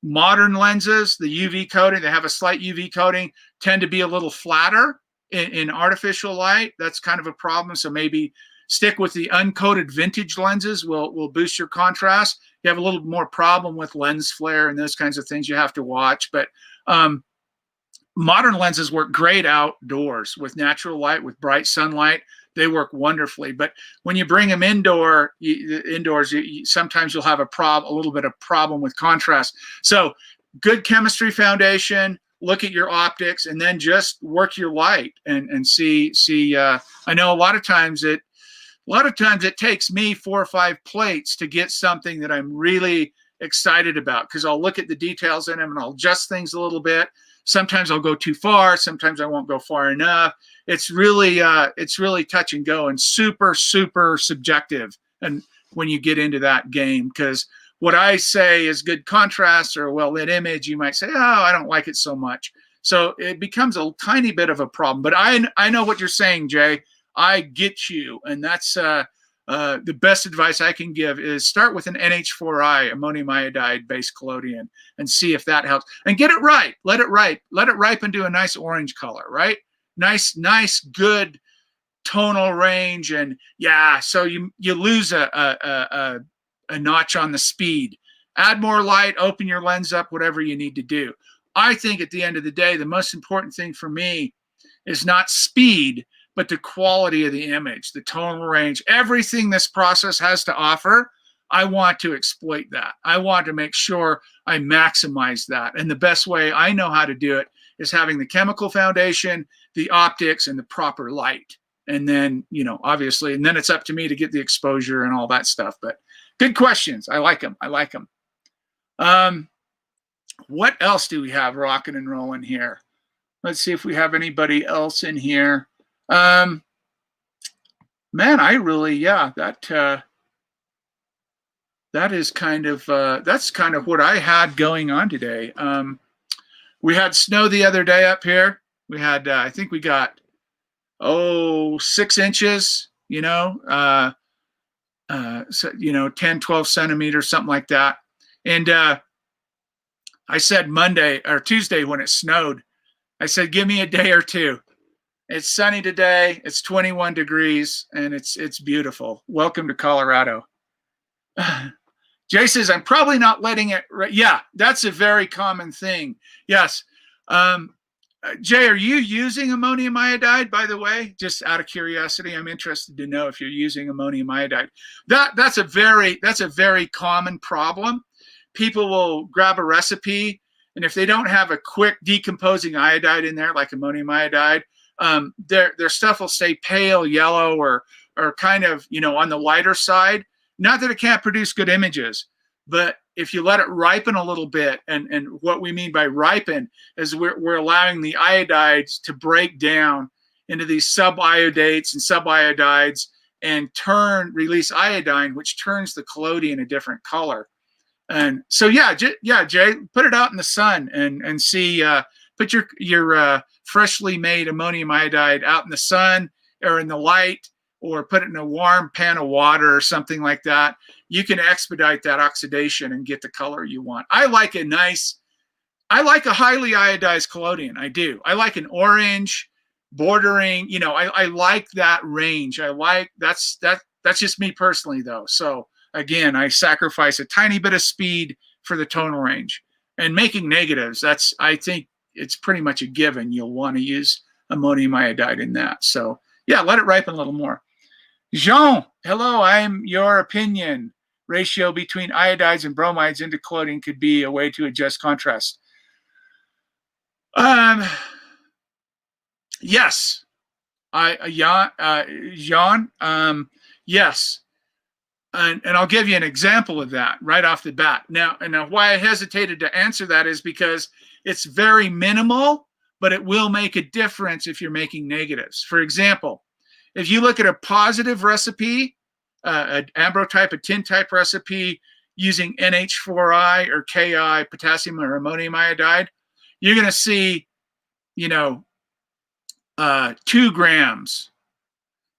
modern lenses, the UV coating, they have a slight UV coating, tend to be a little flatter in artificial light. That's kind of a problem. So maybe stick with the uncoated vintage lenses will boost your contrast. You have a little more problem with lens flare and those kinds of things you have to watch. But modern lenses work great outdoors with natural light, with bright sunlight. They work wonderfully. But when you bring them indoors, sometimes you'll have a little bit of problem with contrast. So good chemistry foundation, look at your optics, and then just work your light and see. I know a lot of times it takes me 4 or 5 plates to get something that I'm really excited about, because I'll look at the details in them and I'll adjust things a little bit. Sometimes I'll go too far. Sometimes I won't go far enough. It's really touch and go and super, super subjective. And when you get into that game, because what I say is good contrast or a well-lit image, you might say, oh, I don't like it so much. So it becomes a tiny bit of a problem. But I know what you're saying, Jay. I get you. And that's the best advice I can give is start with an NH4I, ammonium iodide based collodion, and see if that helps. And get it right. Let it ripen to a nice orange color, right? Nice, good tonal range. And yeah, so you lose a notch on the speed. Add more light, open your lens up, whatever you need to do. I think at the end of the day, the most important thing for me is not speed, but the quality of the image, the tonal range, everything this process has to offer. I want to exploit that. I want to make sure I maximize that. And the best way I know how to do it is having the chemical foundation, the optics, and the proper light. And then, obviously, and then it's up to me to get the exposure and all that stuff. But good questions. I like them. What else do we have rocking and rolling here? Let's see if we have anybody else in here. Man, I really, that is kind of, that's kind of what I had going on today. We had snow the other day up here. We had, I think we got, 6 inches, so, 10, 12 centimeters, something like that. And I said Monday or Tuesday when it snowed, I said, give me a day or two. It's sunny today. It's 21 degrees, and it's beautiful. Welcome to Colorado. Jay says, I'm probably not letting it. Yeah, that's a very common thing. Yes. Jay, are you using ammonium iodide, by the way? Just out of curiosity, I'm interested to know if you're using ammonium iodide. That's a very common problem. People will grab a recipe, and if they don't have a quick decomposing iodide in there, like ammonium iodide, their stuff will stay pale yellow or kind of, on the lighter side. Not that it can't produce good images, but if you let it ripen a little bit, and what we mean by ripen is we're allowing the iodides to break down into these subiodates and subiodides and release iodine, which turns the collodion a different color. And so, Jay, put it out in the sun and see, put your freshly made ammonium iodide out in the sun or in the light, or put it in a warm pan of water or something like that. You can expedite that oxidation and get the color you want. I like a highly iodized collodion. I do. I like an orange bordering, I like that range. That's just me personally though. So again, I sacrifice a tiny bit of speed for the tonal range. And making negatives, I think it's pretty much a given. You'll want to use ammonium iodide in that. So yeah, let it ripen a little more. Jean, hello, I'm your opinion. Ratio between iodides and bromides into collodion could be a way to adjust contrast. Yes. Jean, yes. And I'll give you an example of that right off the bat. Now, why I hesitated to answer that is because it's very minimal, but it will make a difference if you're making negatives. For example, if you look at a positive recipe, an ambrotype, a tin type recipe using NH4I or Ki, potassium or ammonium iodide, you're going to see, 2 grams.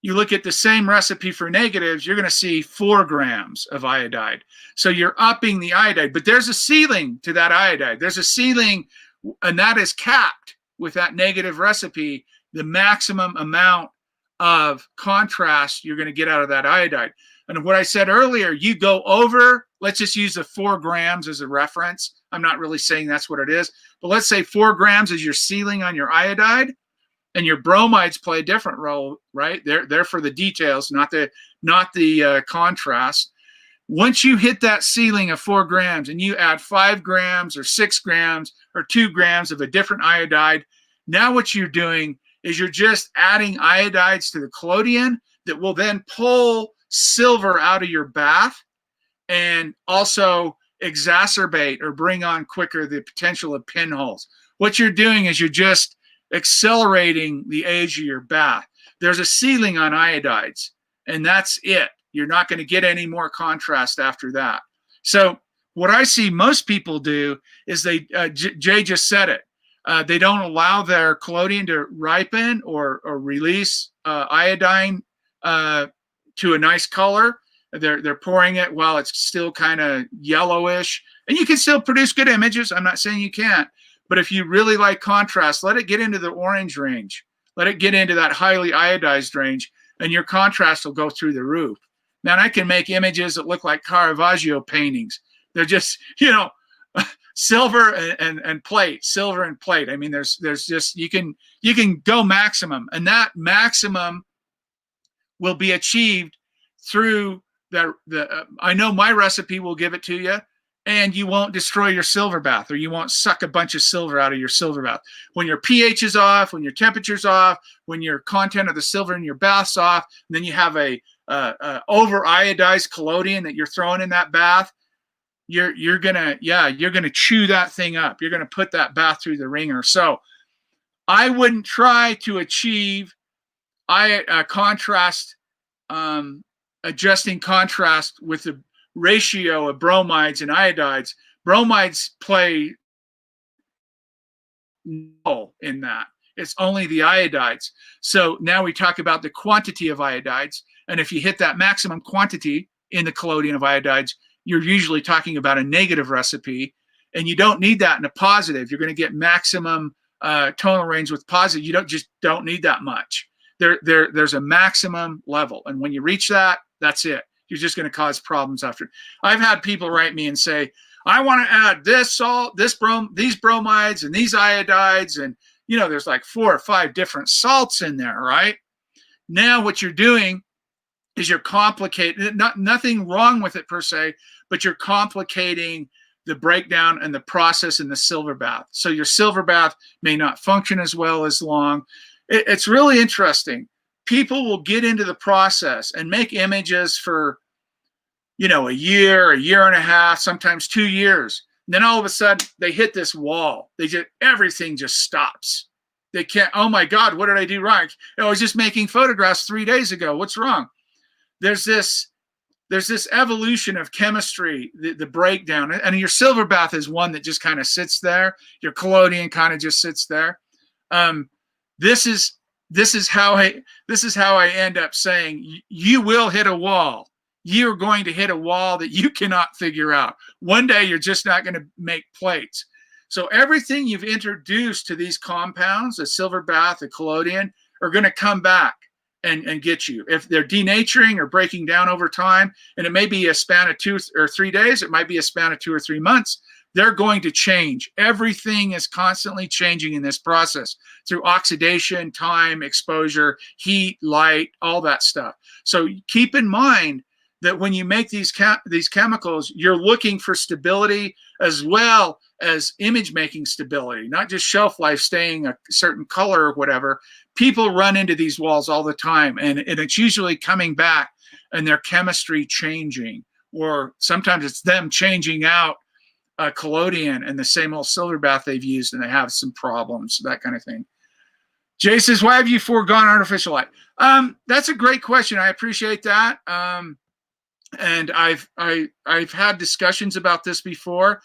You look at the same recipe for negatives, you're going to see 4 grams of iodide. So you're upping the iodide, but there's a ceiling to that iodide. There's a ceiling, and that is capped with that negative recipe, the maximum amount of contrast you're going to get out of that iodide. And what I said earlier, you go over, let's just use the 4 grams as a reference. I'm not really saying that's what it is, but let's say 4 grams is your ceiling on your iodide, and your bromides play a different role, right? They're for the details, not the contrast. Once you hit that ceiling of 4 grams and you add 5 grams or 6 grams or 2 grams of a different iodide, now what you're doing is you're just adding iodides to the collodion that will then pull silver out of your bath and also exacerbate or bring on quicker the potential of pinholes. What you're doing is you're just accelerating the age of your bath. There's a ceiling on iodides, and that's it. You're not going to get any more contrast after that. So what I see most people do is Jay just said it. They don't allow their collodion to ripen or release iodine to a nice color. They're pouring it while it's still kind of yellowish, and you can still produce good images. I'm not saying you can't, but if you really like contrast, let it get into the orange range. Let it get into that highly iodized range, and your contrast will go through the roof. Now, I can make images that look like Caravaggio paintings. They're just, silver and plate, silver and plate. I mean, there's just, you can go maximum, and that maximum will be achieved through I know my recipe will give it to you, and you won't destroy your silver bath, or you won't suck a bunch of silver out of your silver bath. When your pH is off, when your temperature's off, when your content of the silver in your bath's off, and then you have a over iodized collodion that you're throwing in that bath, you're gonna chew that thing up. You're gonna put that bath through the ringer. So I wouldn't try to achieve contrast, adjusting contrast with the ratio of bromides and iodides. Bromides play no in that. It's only the iodides. So now we talk about the quantity of iodides, and if you hit that maximum quantity in the collodion of iodides, you're usually talking about a negative recipe, and you don't need that in a positive. You're going to get maximum tonal range with positive, you don't need that much. There's a maximum level, and when you reach that, that's it. You're just going to cause problems after. I've had people write me and say, I want to add this salt, these bromides, and these iodides, and there's like 4 or 5 different salts in there, right? Now what you're doing is you're complicating, nothing wrong with it per se, but you're complicating the breakdown and the process in the silver bath. So your silver bath may not function as well as long. It's really interesting. People will get into the process and make images for, a year and a half, sometimes 2 years. And then all of a sudden they hit this wall. Everything just stops. They can't, oh my God, what did I do wrong? I was just making photographs 3 days ago. What's wrong? There's this evolution of chemistry, the breakdown, and your silver bath is one that just kind of sits there. Your collodion kind of just sits there. This is how I end up saying you will hit a wall. You're going to hit a wall that you cannot figure out. One day you're just not going to make plates. So everything you've introduced to these compounds, the silver bath, the collodion, are going to come back and get you. If they're denaturing or breaking down over time, and it may be a span of 2 or 3 days, it might be a span of 2 or 3 months, they're going to change. Everything is constantly changing in this process through oxidation, time, exposure, heat, light, all that stuff. So keep in mind that when you make these chemicals, you're looking for stability as well as image making stability, not just shelf life, staying a certain color or whatever. People run into these walls all the time, and it's usually coming back and their chemistry changing, or sometimes it's them changing out a collodion and the same old silver bath they've used, and they have some problems, that kind of thing. Jay says, why have you foregone artificial light? That's a great question. I appreciate that. And I've had discussions about this before.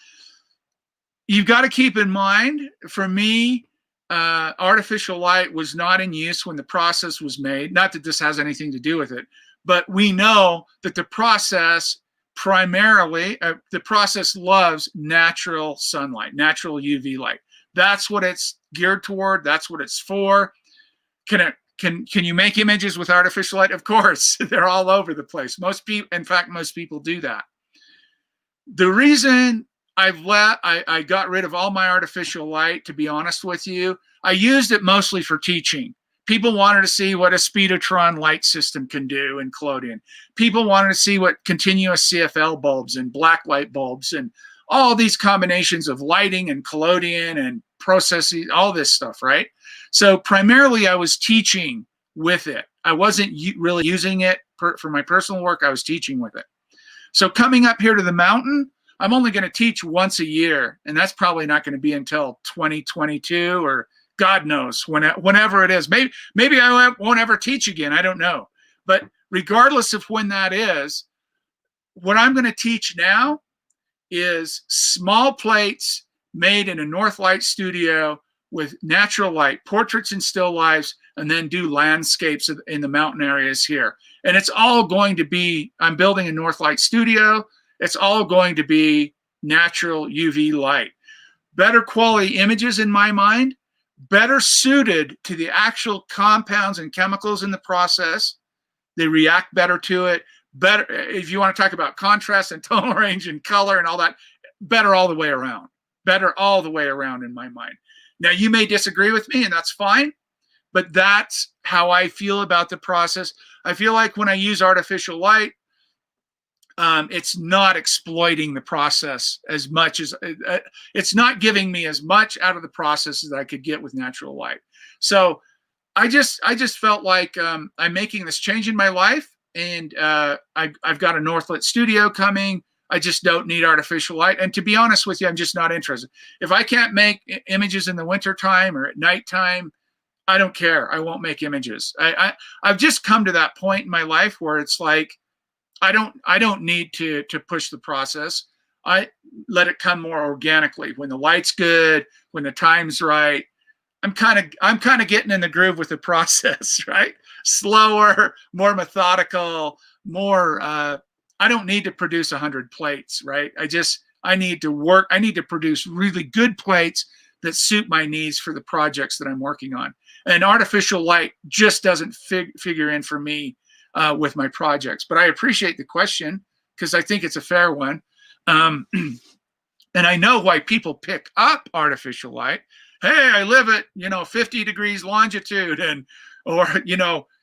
You've got to keep in mind, for me, artificial light was not in use when the process was made. Not that this has anything to do with it, but we know that the process primarily, the process loves natural sunlight, natural UV light. That's what it's geared toward. That's what it's for. Can you make images with artificial light? Of course, they're all over the place. Most people do that. The reason I got rid of all my artificial light, to be honest with you, I used it mostly for teaching. People wanted to see what a speedotron light system can do in collodion. People wanted to see what continuous CFL bulbs and black light bulbs and all these combinations of lighting and collodion and processing, all this stuff, right? So primarily I was teaching with it. I wasn't really using it for my personal work. I was teaching with it. So coming up here to the mountain, I'm only going to teach once a year, and that's probably not going to be until 2022 or God knows whenever it is. Maybe I won't ever teach again. I don't know. But regardless of when that is, what I'm going to teach now is small plates made in a Northlight studio with natural light, portraits and still lifes, and then do landscapes in the mountain areas here. And it's all going to be, I'm building a Northlight studio. It's all going to be natural UV light. Better quality images in my mind, better suited to the actual compounds and chemicals in the process. They react better to it. Better, if you want to talk about contrast and tonal range and color and all that, better all the way around. Better all the way around in my mind. Now, you may disagree with me, and that's fine, but that's how I feel about the process. I feel like when I use artificial light, it's not exploiting the process as much as, it's not giving me as much out of the process as I could get with natural light. So I just felt like I'm making this change in my life, and I've got a Northlit studio coming. I just don't need artificial light. And to be honest with you, I'm just not interested. If I can't make images in the wintertime or at nighttime, I don't care. I won't make images. I've just come to that point in my life where it's like, I don't need to push the process. I let it come more organically. When the light's good, when the time's right, I'm kind of getting in the groove with the process, right? Slower, more methodical, more, I don't need to produce 100 plates, right? I need to work. I need to produce really good plates, that suit my needs for the projects that I'm working on. And artificial light just doesn't figure in for me with my projects. But I appreciate the question because I think it's a fair one. And I know why people pick up artificial light. Hey, I live at, 50 degrees longitude, and, or,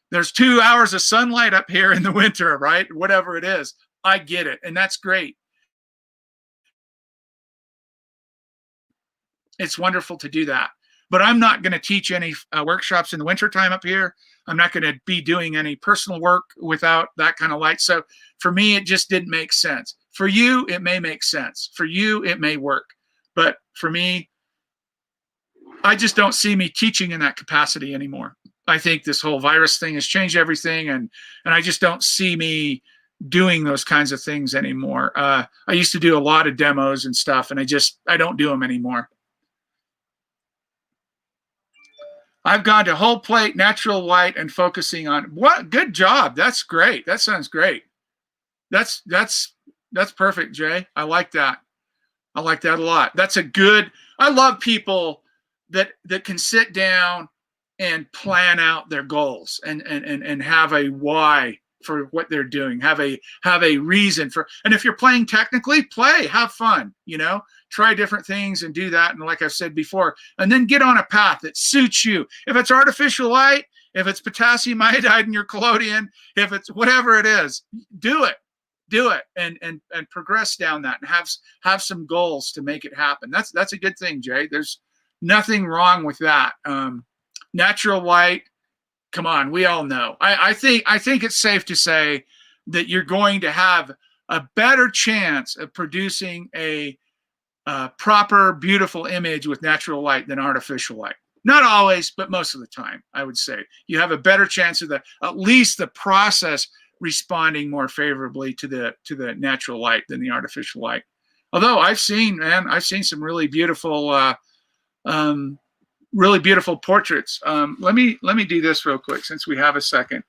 there's 2 hours of sunlight up here in the winter, right? Whatever it is. I get it. And that's great. It's wonderful to do that. But I'm not going to teach any workshops in the wintertime up here. I'm not going to be doing any personal work without that kind of light. So for me, it just didn't make sense. For you, it may make sense. For you, it may work. But for me, I just don't see me teaching in that capacity anymore. I think this whole virus thing has changed everything, and I just don't see me doing those kinds of things anymore. I used to do a lot of demos and stuff, and I don't do them anymore. I've gone to whole plate, natural light, and focusing on what? Good job. That's great. That sounds great. That's perfect, Jay. I like that. I like that a lot. That's a good. I love people that can sit down and plan out their goals and have a why for what they're doing, have a reason for, and if you're playing technically, play, have fun, try different things and do that. And like I've said before, and then get on a path that suits you. If it's artificial light, if it's potassium iodide in your collodion, if it's whatever it is, do it and progress down that and have some goals to make it happen. That's a good thing, Jay. There's nothing wrong with that. Natural light, come on, we all know. I think it's safe to say that you're going to have a better chance of producing a proper, beautiful image with natural light than artificial light. Not always, but most of the time, I would say. You have a better chance of at least the process responding more favorably to the natural light than the artificial light. Although I've seen some really beautiful portraits. Let me do this real quick since we have a second.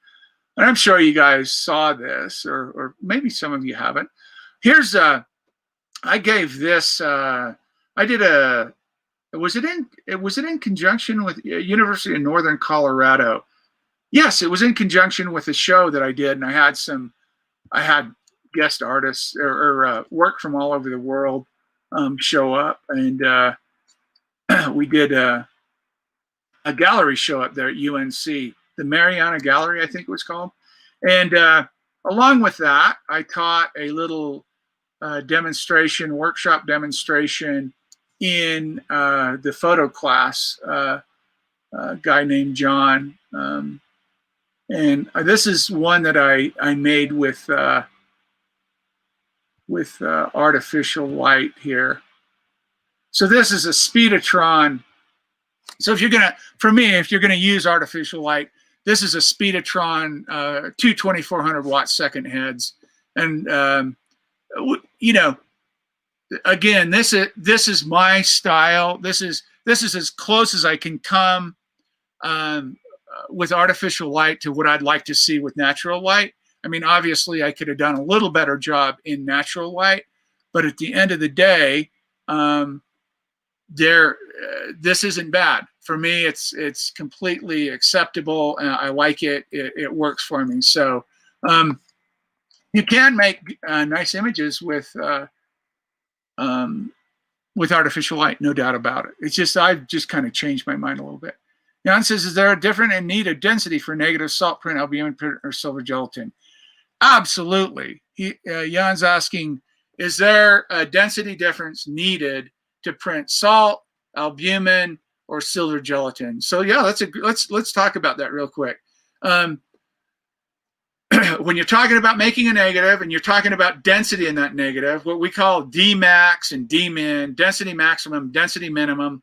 And I'm sure you guys saw this, or maybe some of you haven't. Here's I gave this. I did a. Was it in conjunction with University of Northern Colorado? Yes, it was in conjunction with a show that I did, and I had guest artists or work from all over the world show up, and we did a gallery show up there at UNC, the Mariana Gallery, I think it was called. And along with that, I taught a little workshop demonstration in the photo class, a guy named John. And this is one that I made with artificial light here. So this is a speedotron. So if you're gonna use artificial light, this is a speedotron, two 2400 watt second heads, and again, this is my style. This is as close as I can come with artificial light to what I'd like to see with natural light. I mean, obviously, I could have done a little better job in natural light, but at the end of the day, this isn't bad. For me, it's completely acceptable. I like it. It works for me. So you can make nice images with artificial light, no doubt about it. It's just I've just kind of changed my mind a little bit. Jan says, is there a different and needed density for negative salt print, albumin print, or silver gelatin? Absolutely. Jan's asking, is there a density difference needed to print salt, albumin, or silver gelatin? So yeah, let's talk about that real quick. When you're talking about making a negative and you're talking about density in that negative, what we call Dmax and Dmin, density maximum, density minimum.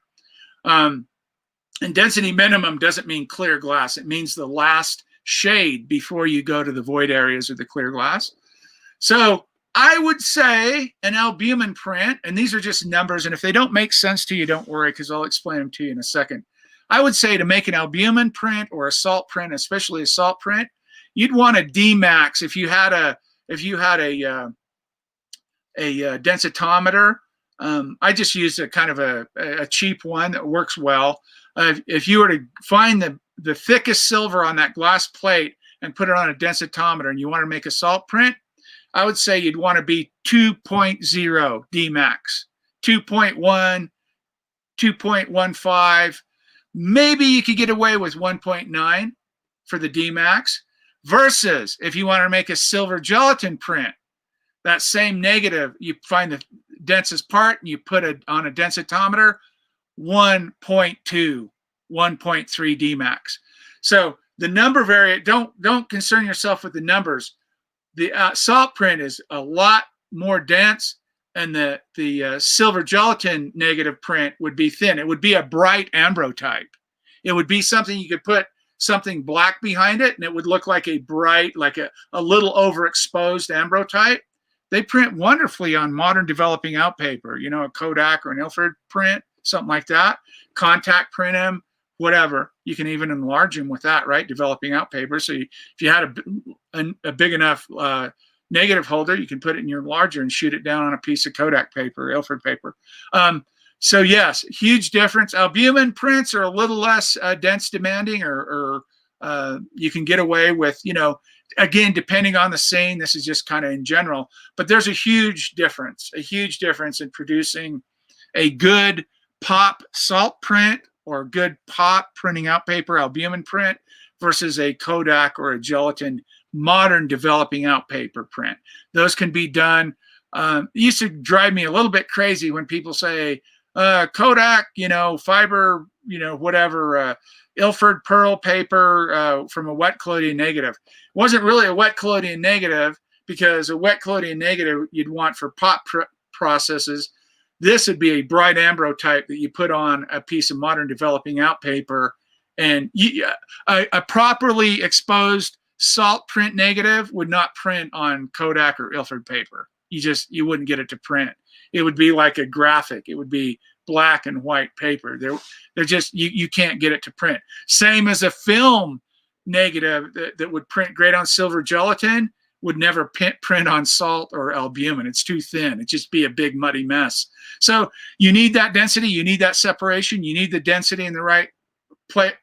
And density minimum doesn't mean clear glass. It means the last shade before you go to the void areas of the clear glass. So I would say an albumin print, and these are just numbers, and if they don't make sense to you, don't worry, because I'll explain them to you in a second. I would say to make an albumin print or a salt print, especially a salt print, you'd want a Dmax if you had a densitometer. I just use a kind of a cheap one that works well. If you were to find the thickest silver on that glass plate and put it on a densitometer and you want to make a salt print, I would say you'd want to be 2.0 Dmax, 2.1, 2.15. Maybe you could get away with 1.9 for the Dmax, versus if you want to make a silver gelatin print, that same negative, you find the densest part and you put it on a densitometer, 1.2, 1.3 Dmax. So the number variant, don't concern yourself with the numbers. The salt print is a lot more dense, and the silver gelatin negative print would be thin. It would be a bright ambrotype. It would be something you could put something black behind it, and it would look like a bright, like a little overexposed ambrotype. They print wonderfully on modern developing out paper, you know, a Kodak or an Ilford print, something like that. Contact print them, whatever. You can even enlarge them with that, right? Developing out paper. So if you had a big enough negative holder, you can put it in your enlarger and shoot it down on a piece of Kodak paper, Ilford paper. So yes, huge difference. Albumin prints are a little less dense demanding, or you can get away with, you know, again, depending on the scene, this is just kind of in general, but there's a huge difference in producing a good pop salt print or good pop printing out paper albumin print versus a Kodak or a gelatin modern developing out paper print. Those can be done. It used to drive me a little bit crazy when people say, Kodak, you know, fiber, you know, whatever, Ilford pearl paper from a wet collodion negative. It wasn't really a wet collodion negative, because a wet collodion negative you'd want for pop processes. This would be a bright ambrotype that you put on a piece of modern developing out paper, and a properly exposed salt print negative would not print on Kodak or Ilford paper. You wouldn't get it to print. It would be like a graphic. It would be black and white paper. They're just, you can't get it to print. Same as a film negative that would print great on silver gelatin would never print on salt or albumin. It's too thin. It'd just be a big muddy mess. So you need that density. You need that separation. You need the density in the right plate,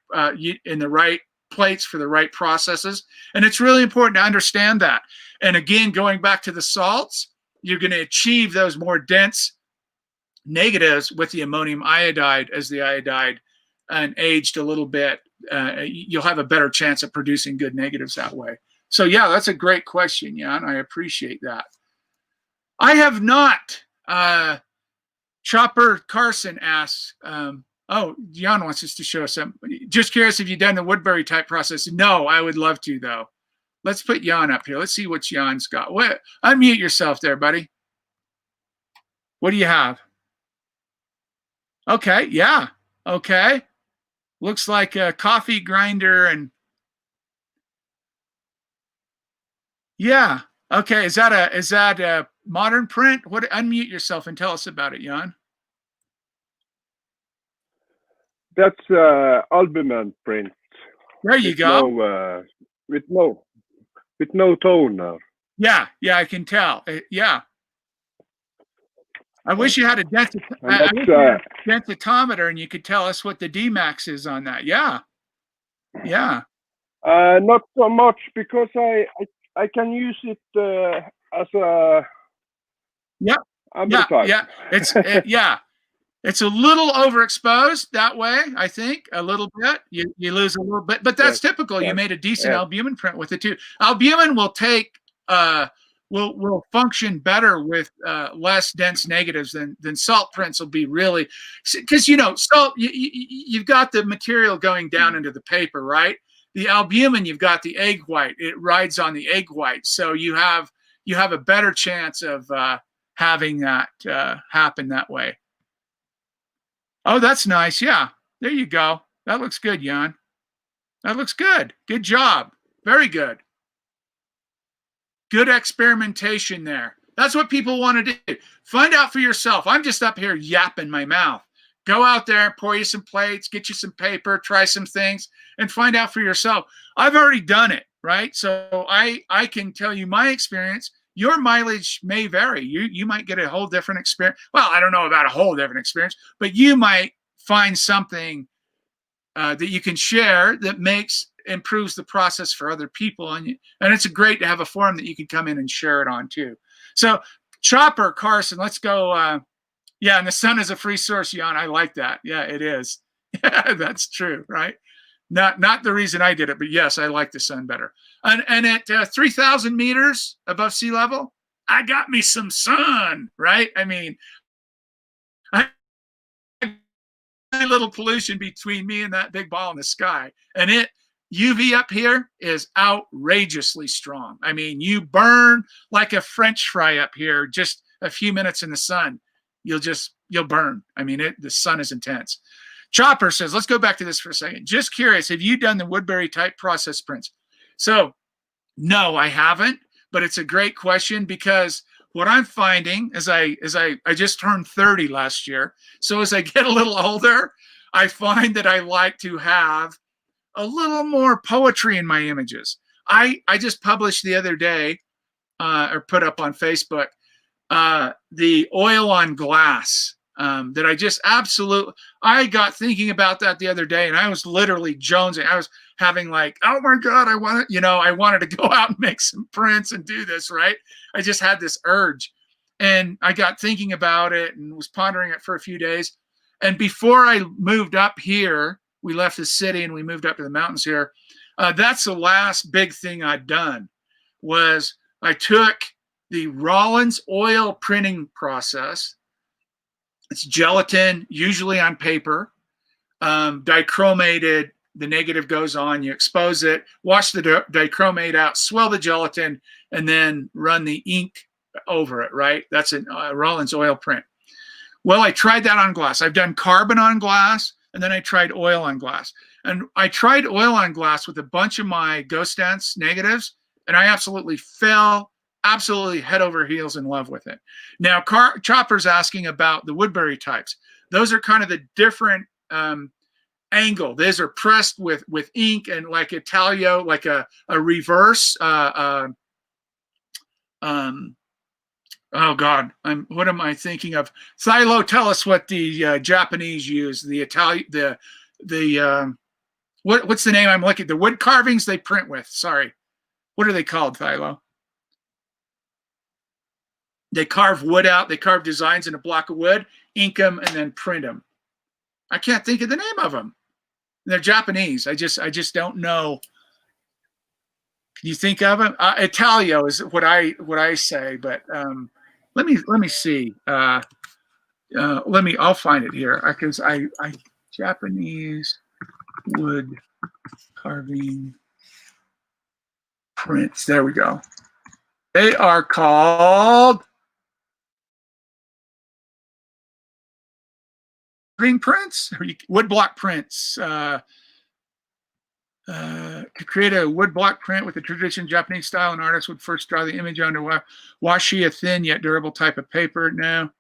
in the right plates for the right processes. And it's really important to understand that. And again, going back to the salts, you're going to achieve those more dense negatives with the ammonium iodide as the iodide and aged a little bit. You'll have a better chance of producing good negatives that way. So yeah, that's a great question, Jan. I appreciate that. I have not. Chopper Carson asks, oh, Jan wants us to show us some. Just curious if you've done the Woodbury type process. No, I would love to though. Let's put Jan up here. Let's see what Jan's got. What? Unmute yourself there, buddy. What do you have? Okay, yeah. Okay. Looks like a coffee grinder and yeah. Okay, is that a modern print? What? Unmute yourself and tell us about it, Jan. That's albumin print. There you go. With no toner. Yeah, yeah, I can tell. Yeah. I wish you had a densitometer and you could tell us what the Dmax is on that. Yeah. Yeah. Not so much, because I can use it as a ambrotype. Yeah. It's yeah. It's a little overexposed that way, I think, a little bit. You lose a little bit, but that's typical. Yes. You made a decent albumin print with it too. Albumin will take will function better with less dense negatives than salt prints will be, really, because you know salt you've got the material going down into the paper, right? The albumin, you've got the egg white. It rides on the egg white, so you have a better chance of having that happen that way. Oh, that's nice. Yeah, there you go. That looks good, Jan. That looks good. Good job. Very good. Good experimentation there. That's what people want to do. Find out for yourself. I'm just up here yapping my mouth. Go out there, pour you some plates, get you some paper, try some things, and find out for yourself. I've already done it, right? So I can tell you my experience. your mileage may vary. You might get a whole different experience. Well, I don't know about a whole different experience, but you might find something that you can share that improves the process for other people. And it's great to have a forum that you can come in and share it on too. So Chopper, Carson, let's go. Yeah, and the sun is a free source, Jan. I like that. Yeah, it is. Yeah, that's true, right? Not the reason I did it, but yes, I like the sun better. And at 3,000 meters above sea level, I got me some sun, right? I mean, I little pollution between me and that big ball in the sky. And UV up here is outrageously strong. I mean, you burn like a French fry up here, just a few minutes in the sun. You'll burn. I mean, the sun is intense. Chopper says, let's go back to this for a second. Just curious, have you done the Woodbury type process prints? So no, I haven't, but it's a great question, because what I'm finding as I just turned 30 last year. So as I get a little older, I find that I like to have a little more poetry in my images. I just published the other day, or put up on Facebook, the oil on glass that I just I got thinking about that the other day, and I was literally jonesing. I was having like, oh my God, I wanted to go out and make some prints and do this, right? I just had this urge, and I got thinking about it and was pondering it for a few days. And before I moved up here, we left the city and we moved up to the mountains here. That's the last big thing I'd done, was I took the Rollins oil printing process. It's gelatin, usually on paper, dichromated. The negative goes on, you expose it, wash the dichromate out, swell the gelatin, and then run the ink over it, right? That's a Rollins oil print. Well, I tried that on glass. I've done carbon on glass, and then I tried oil on glass. And I tried oil on glass with a bunch of my Ghost Dance negatives, and I absolutely fell head over heels in love with it. Now, Chopper's asking about the Woodbury types. Those are kind of the different angle. These are pressed with ink and like Italio, like a reverse. Oh God, what am I thinking of? Thilo, tell us what the Japanese use. The Italian, what's the name I'm looking at? The wood carvings they print with. Sorry, what are they called, Thilo? They carve wood out. They carve designs in a block of wood, ink them, and then print them. I can't think of the name of them. They're Japanese. I just don't know. Can you think of them? Italio is what I say, but let me see. I'll find it here, because I Japanese wood carving prints. There we go. They are called green prints, woodblock prints. To create a woodblock print with the traditional Japanese style, an artist would first draw the image onto washi, a thin yet durable type of paper. Now,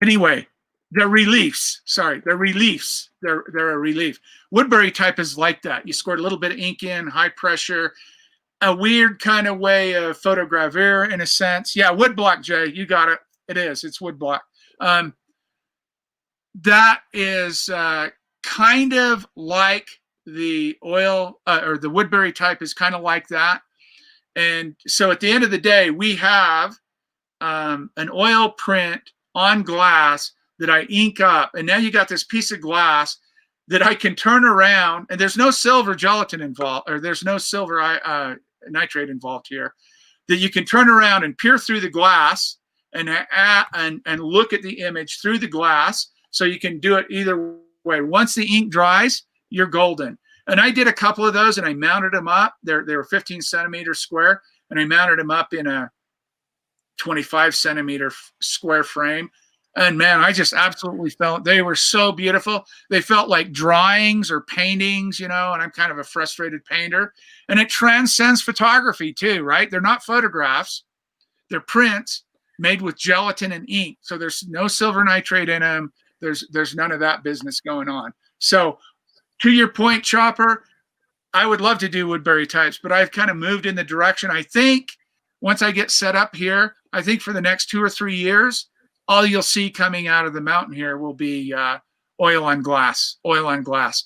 anyway, they're reliefs. Sorry, they're reliefs. They're a relief. Woodbury type is like that. You squirt a little bit of ink in, high pressure, a weird kind of way of photogravure in a sense. Yeah, woodblock, Jay, you got it. It is. It's woodblock. That is kind of like the oil or the Woodbury type is kind of like that. And so at the end of the day, we have an oil print on glass that I ink up. And now you got this piece of glass that I can turn around, and there's no silver gelatin involved, or there's no silver nitrate involved here, that you can turn around and peer through the glass and look at the image through the glass. So you can do it either way. Once the ink dries, you're golden. And I did a couple of those, and I mounted them up. They were 15 centimeters square, and I mounted them up in a 25 centimeter square frame. And man, I just absolutely felt they were so beautiful. They felt like drawings or paintings, and I'm kind of a frustrated painter. And it transcends photography too, right? They're not photographs. They're prints made with gelatin and ink. So there's no silver nitrate in them. There's none of that business going on. So to your point, Chopper, I would love to do Woodbury types, but I've kind of moved in the direction. I think once I get set up here, I think for the next 2 or 3 years, all you'll see coming out of the mountain here will be oil on glass, oil on glass.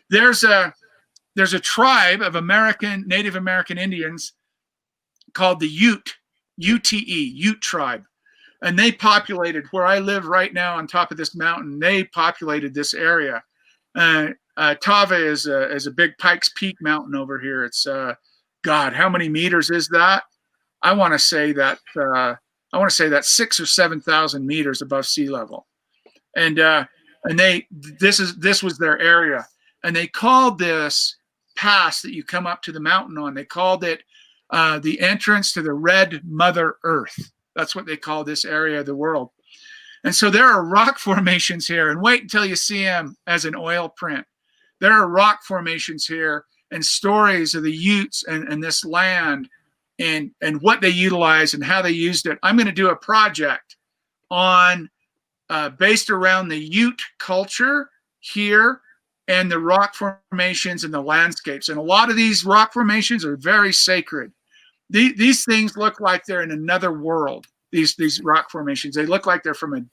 There's a tribe of Native American Indians called the Ute, UTE, Ute tribe. And they populated where I live right now on top of this mountain. They populated this area. Tava is a big Pikes Peak mountain over here. It's God, how many meters is that? I want to say that 6,000 or 7,000 meters above sea level. And this was their area. And they called this pass that you come up to the mountain on, they called it the entrance to the Red Mother Earth. That's what they call this area of the world. And so there are rock formations here, and wait until you see them as an oil print. There are rock formations here and stories of the Utes and this land and what they utilized and how they used it. I'm going to do a project on based around the Ute culture here and the rock formations and the landscapes. And a lot of these rock formations are very sacred. These things look like they're in another world, these rock formations. They look like they're from a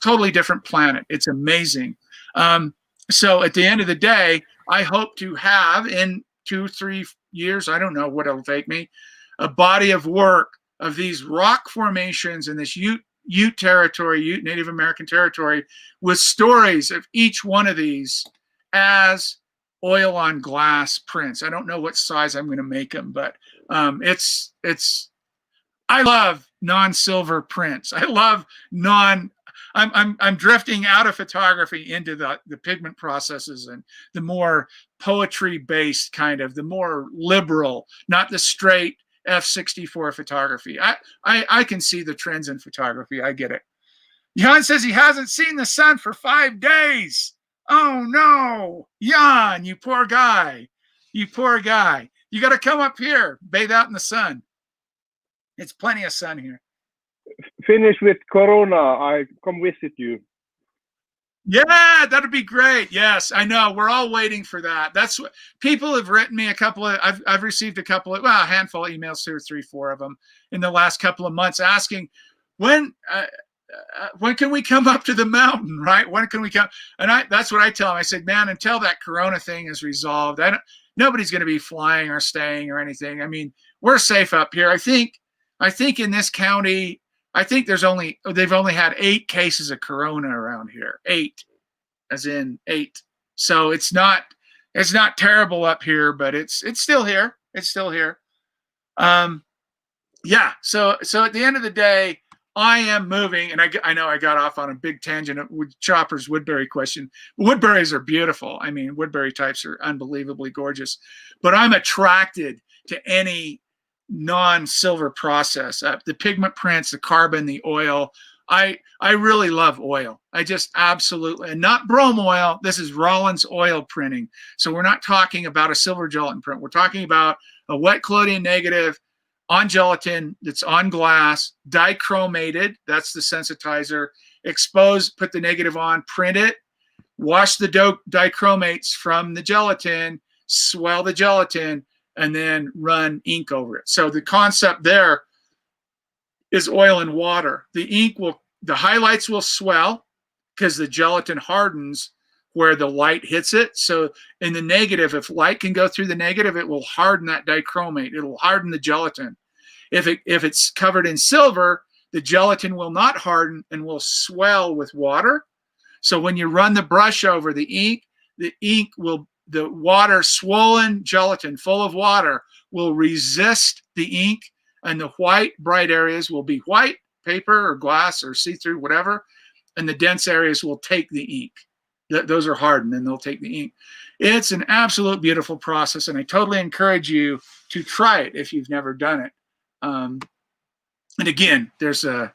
totally different planet. It's amazing. So at the end of the day, I hope to have in 2 or 3 years, I don't know what it'll take me, a body of work of these rock formations in this Ute territory, Ute Native American territory, with stories of each one of these as oil on glass prints. I don't know what size I'm going to make them, but I love non-silver prints. I love I'm drifting out of photography into the pigment processes and the more poetry-based kind of, the more liberal, not the straight F64 photography. I can see the trends in photography. I get it. Jan says he hasn't seen the sun for 5 days. Oh no, Jan, you poor guy. You poor guy. You got to come up here, bathe out in the sun. It's plenty of sun here. Finish with Corona. I come visit you. Yeah, that'd be great. Yes, I know. We're all waiting for that. That's what people have written me I've received a handful of emails, 2 or 3, 4 of them in the last couple of months asking when can we come up to the mountain, right? When can we come? And that's what I tell them. I said, man, until that Corona thing is resolved, nobody's going to be flying or staying or anything. I mean, we're safe up here. I think in this county, I think they've only had 8 cases of Corona around here. 8, as in 8. So it's not terrible up here, but it's still here. It's still here. Yeah. So at the end of the day, I am moving, and I know I got off on a big tangent with Chopper's Woodbury question. Woodburys are beautiful. I mean, Woodbury types are unbelievably gorgeous, but I'm attracted to any non-silver process. The pigment prints, the carbon, the oil. I really love oil. I just absolutely, and not brome oil. This is Rollins oil printing. So we're not talking about a silver gelatin print. We're talking about a wet collodion negative on gelatin that's on glass, dichromated, that's the sensitizer, expose, put the negative on, print it, wash the dichromates from the gelatin, swell the gelatin, and then run ink over it. So the concept there is oil and water. The highlights will swell because the gelatin hardens where the light hits it. So in the negative, if light can go through the negative, it will harden that dichromate. It'll harden the gelatin. If it's covered in silver, the gelatin will not harden and will swell with water. So when you run the brush over the ink the water, swollen gelatin full of water, will resist the ink, and the white bright areas will be white paper or glass or see-through, whatever, and the dense areas will take the ink. Those are hardened and they'll take the ink. It's an absolute beautiful process, and I totally encourage you to try it if you've never done it. And again, there's a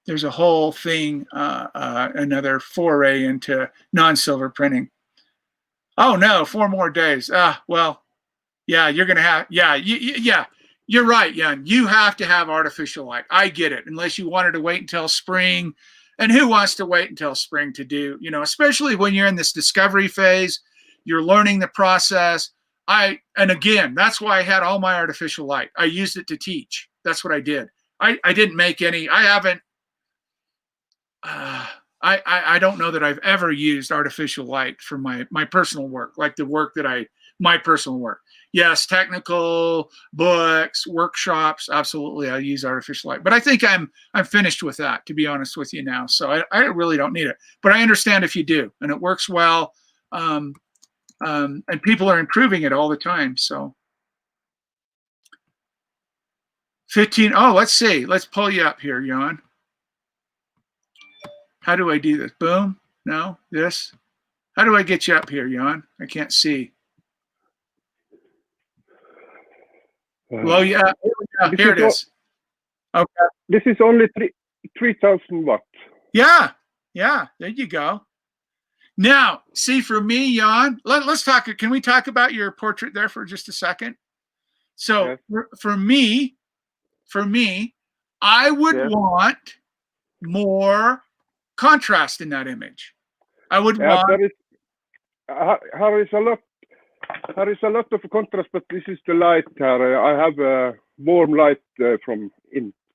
whole thing, another foray into non-silver printing. Oh no, 4 more days. Well, yeah, you're gonna have, yeah, you're right, Jan. You have to have artificial light. I get it, unless you wanted to wait until spring. And who wants to wait until spring to do, especially when you're in this discovery phase, you're learning the process. And again, that's why I had all my artificial light. I used it to teach. That's what I did. I didn't make any. I haven't. I don't know that I've ever used artificial light for my personal work, like the work that my personal work. Yes, technical books, workshops, absolutely, I use artificial light. But I think I'm finished with that, to be honest with you now. So I really don't need it. But I understand if you do, and it works well, and people are improving it all the time. So 15. Oh, let's see. Let's pull you up here, Jan. How do I do this? Boom. No, this. How do I get you up here, Jan? I can't see. Well, yeah, here it is. Okay. This is only 3,000 watts. Yeah, there you go. Now, see, for me, Jan, let's talk. Can we talk about your portrait there for just a second? So, yes. for me, I would want more contrast in that image. I would want. There is a lot of contrast, but this is the light. I have a warm light coming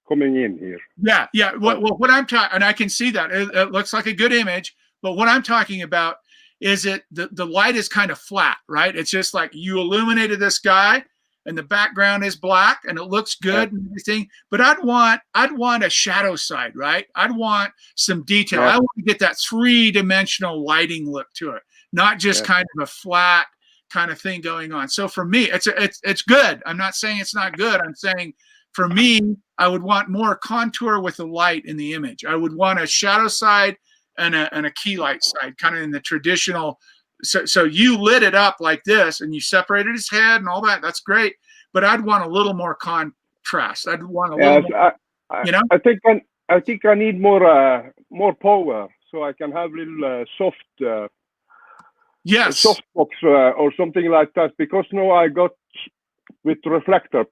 in here. Yeah. What I'm talking, and I can see that it looks like a good image. But what I'm talking about is the light is kind of flat, right? It's just like you illuminated this guy, and the background is black, and it looks good and everything. But I'd want a shadow side, right? I'd want some detail. I want to get that 3-dimensional lighting look to it, not just kind of a flat kind of thing going on. So for me, it's good. I'm not saying it's not good. I'm saying for me, I would want more contour with the light in the image. I would want a shadow side and a key light side, kind of in the traditional. So you lit it up like this, and you separated his head and all that. That's great, but I'd want a little more contrast. I'd want a little more. I think I need more power, so I can have little soft box or something like that. Because now I got with reflector.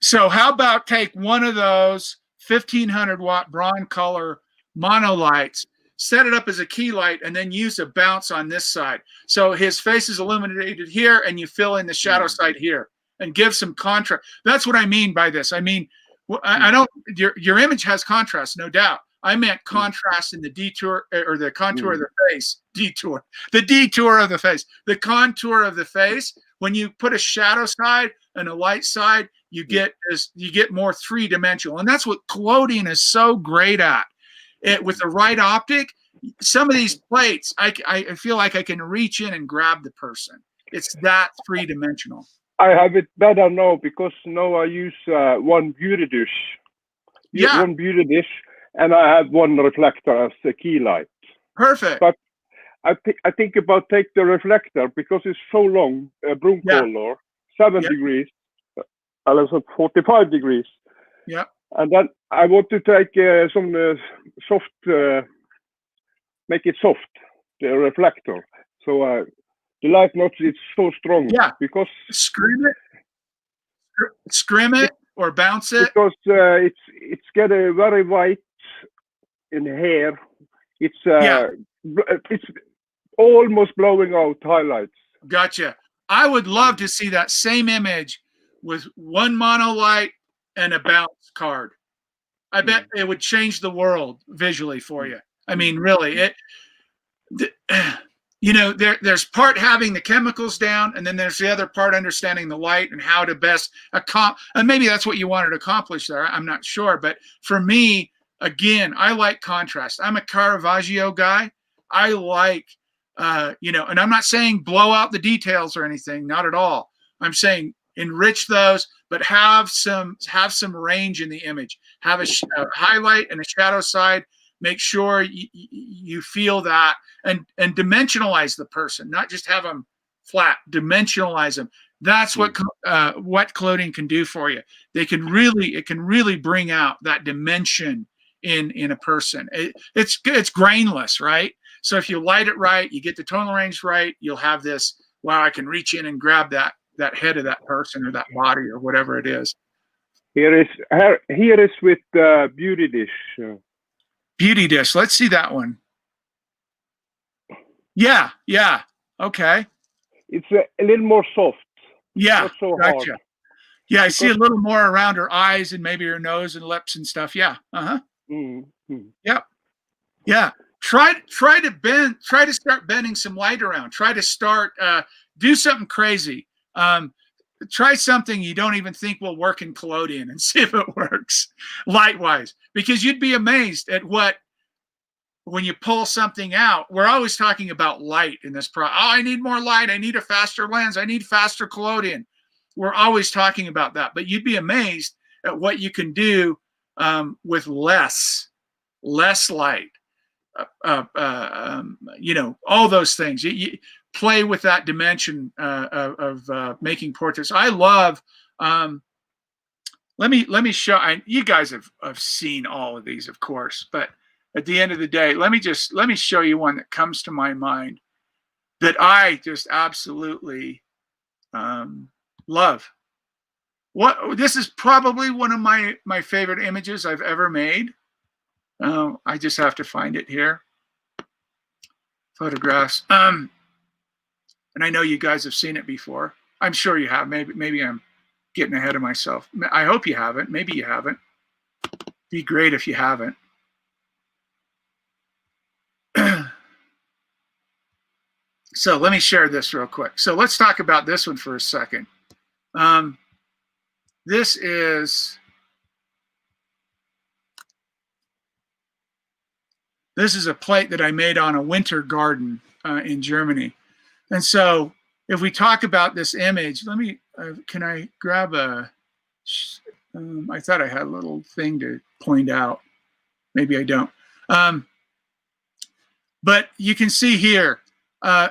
So how about take one of those 1500 watt Broncolor monolights, set it up as a key light, and then use a bounce on this side. So his face is illuminated here, and you fill in the shadow side here and give some contrast. That's what I mean by this. I mean, I don't, your image has contrast, no doubt. I meant contrast in the detour or the contour of the face. The detour of the face. The contour of the face. When you put a shadow side and a light side, you get more 3-dimensional. And that's what collodion is so great at. With the right optic, some of these plates, I feel like I can reach in and grab the person. It's that 3-dimensional. I have it better now because now I use one beauty dish. One beauty dish, and I have one reflector as a key light. Perfect. But I think about take the reflector because it's so long, Broncolor, 7 degrees, 45 degrees. Yeah. And then I want to take some soft, make it soft, the reflector. So the light not it's so strong. Yeah. Because scrim it or bounce it. Because it's getting very white in hair. It's almost blowing out highlights. Gotcha. I would love to see that same image with one monolight and a bounce card. I bet it would change the world visually for you. I mean, really, there's part having the chemicals down, and then there's the other part understanding the light and how to best and maybe that's what you wanted to accomplish there. I'm not sure, but for me, again, I like contrast. I'm a Caravaggio guy. I like, and I'm not saying blow out the details or anything, not at all. I'm saying enrich those, but have some range in the image. Have a highlight and a shadow side. Make sure you feel that and dimensionalize the person, not just have them flat. Dimensionalize them. That's what collodion can do for you. It can really bring out that dimension in a person. It's grainless, right? So if you light it right, you get the tonal range right, you'll have this. Wow, I can reach in and grab that head of that person or that body or whatever it is. Here is with beauty dish. Beauty dish. Let's see that one. Yeah. Okay. It's a little more soft. Yeah. Not so gotcha. hard. Yeah, I see a little more around her eyes and maybe her nose and lips and stuff. Yeah. Yep. Yeah. Try to start bending some light around. Try to start do something crazy. Try something you don't even think will work in collodion and see if it works light-wise. Because you'd be amazed at when you pull something out. We're always talking about light in this pro. Oh, I need more light. I need a faster lens. I need faster collodion. We're always talking about that. But you'd be amazed at what you can do with less light. You know, all those things. You play with that dimension of making portraits. I love. Let me show. You guys have seen all of these, of course, but at the end of the day, let me show you one that comes to my mind that I just absolutely love. This is probably one of my favorite images I've ever made. I just have to find it here. Photographs. And I know you guys have seen it before. I'm sure you have. Maybe I'm getting ahead of myself. I hope you haven't. Maybe you haven't. Be great if you haven't. So let me share this real quick. So let's talk about this one for a second. This is a plate that I made on a winter garden in Germany. And so if we talk about this image, let me, can I grab I thought I had a little thing to point out. Maybe I don't. But you can see here,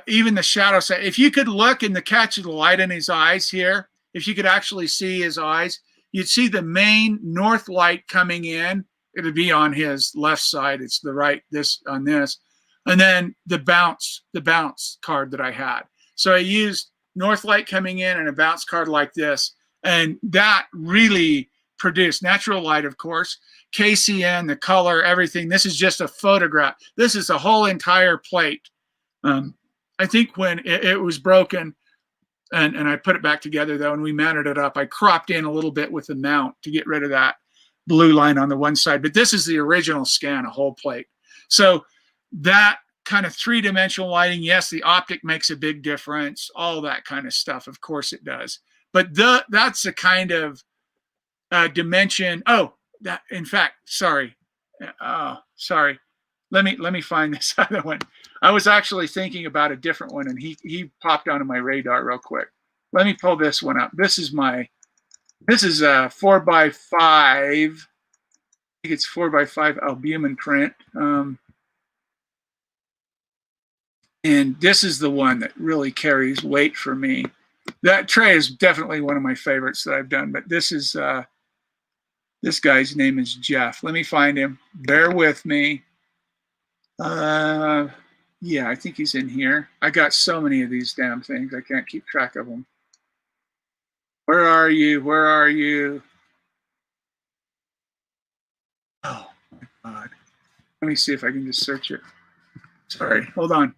even the shadow set. If you could look and catch the light in his eyes here, if you could actually see his eyes, you'd see the main north light coming in. It would be on his left side. It's the right, on this. And then the bounce card that I had. So I used north light coming in and a bounce card like this. And that really produced natural light, of course, KCN, the color, everything. This is just a photograph. This is a whole entire plate. I think when it was broken, and I put it back together though, and we mounted it up, I cropped in a little bit with the mount to get rid of that blue line on the one side. But this is the original scan, a whole plate. So that kind of three-dimensional lighting, yes, the optic makes a big difference, all that kind of stuff. Of course it does. But that's the kind of dimension. Oh, that, in fact, sorry. Sorry. Let me find this other one. I was actually thinking about a different one, and he popped onto my radar real quick. Let me pull this one up. This is a 4x5. I think it's 4x5 albumin print. And this is the one that really carries weight for me. That tray is definitely one of my favorites that I've done, but this is this guy's name is Jeff. Let me find him. Bear with me. Yeah, I think he's in here. I got so many of these damn things. I can't keep track of them. Where are you? Where are you? Oh, my God. Let me see if I can just search it. Sorry, hold on.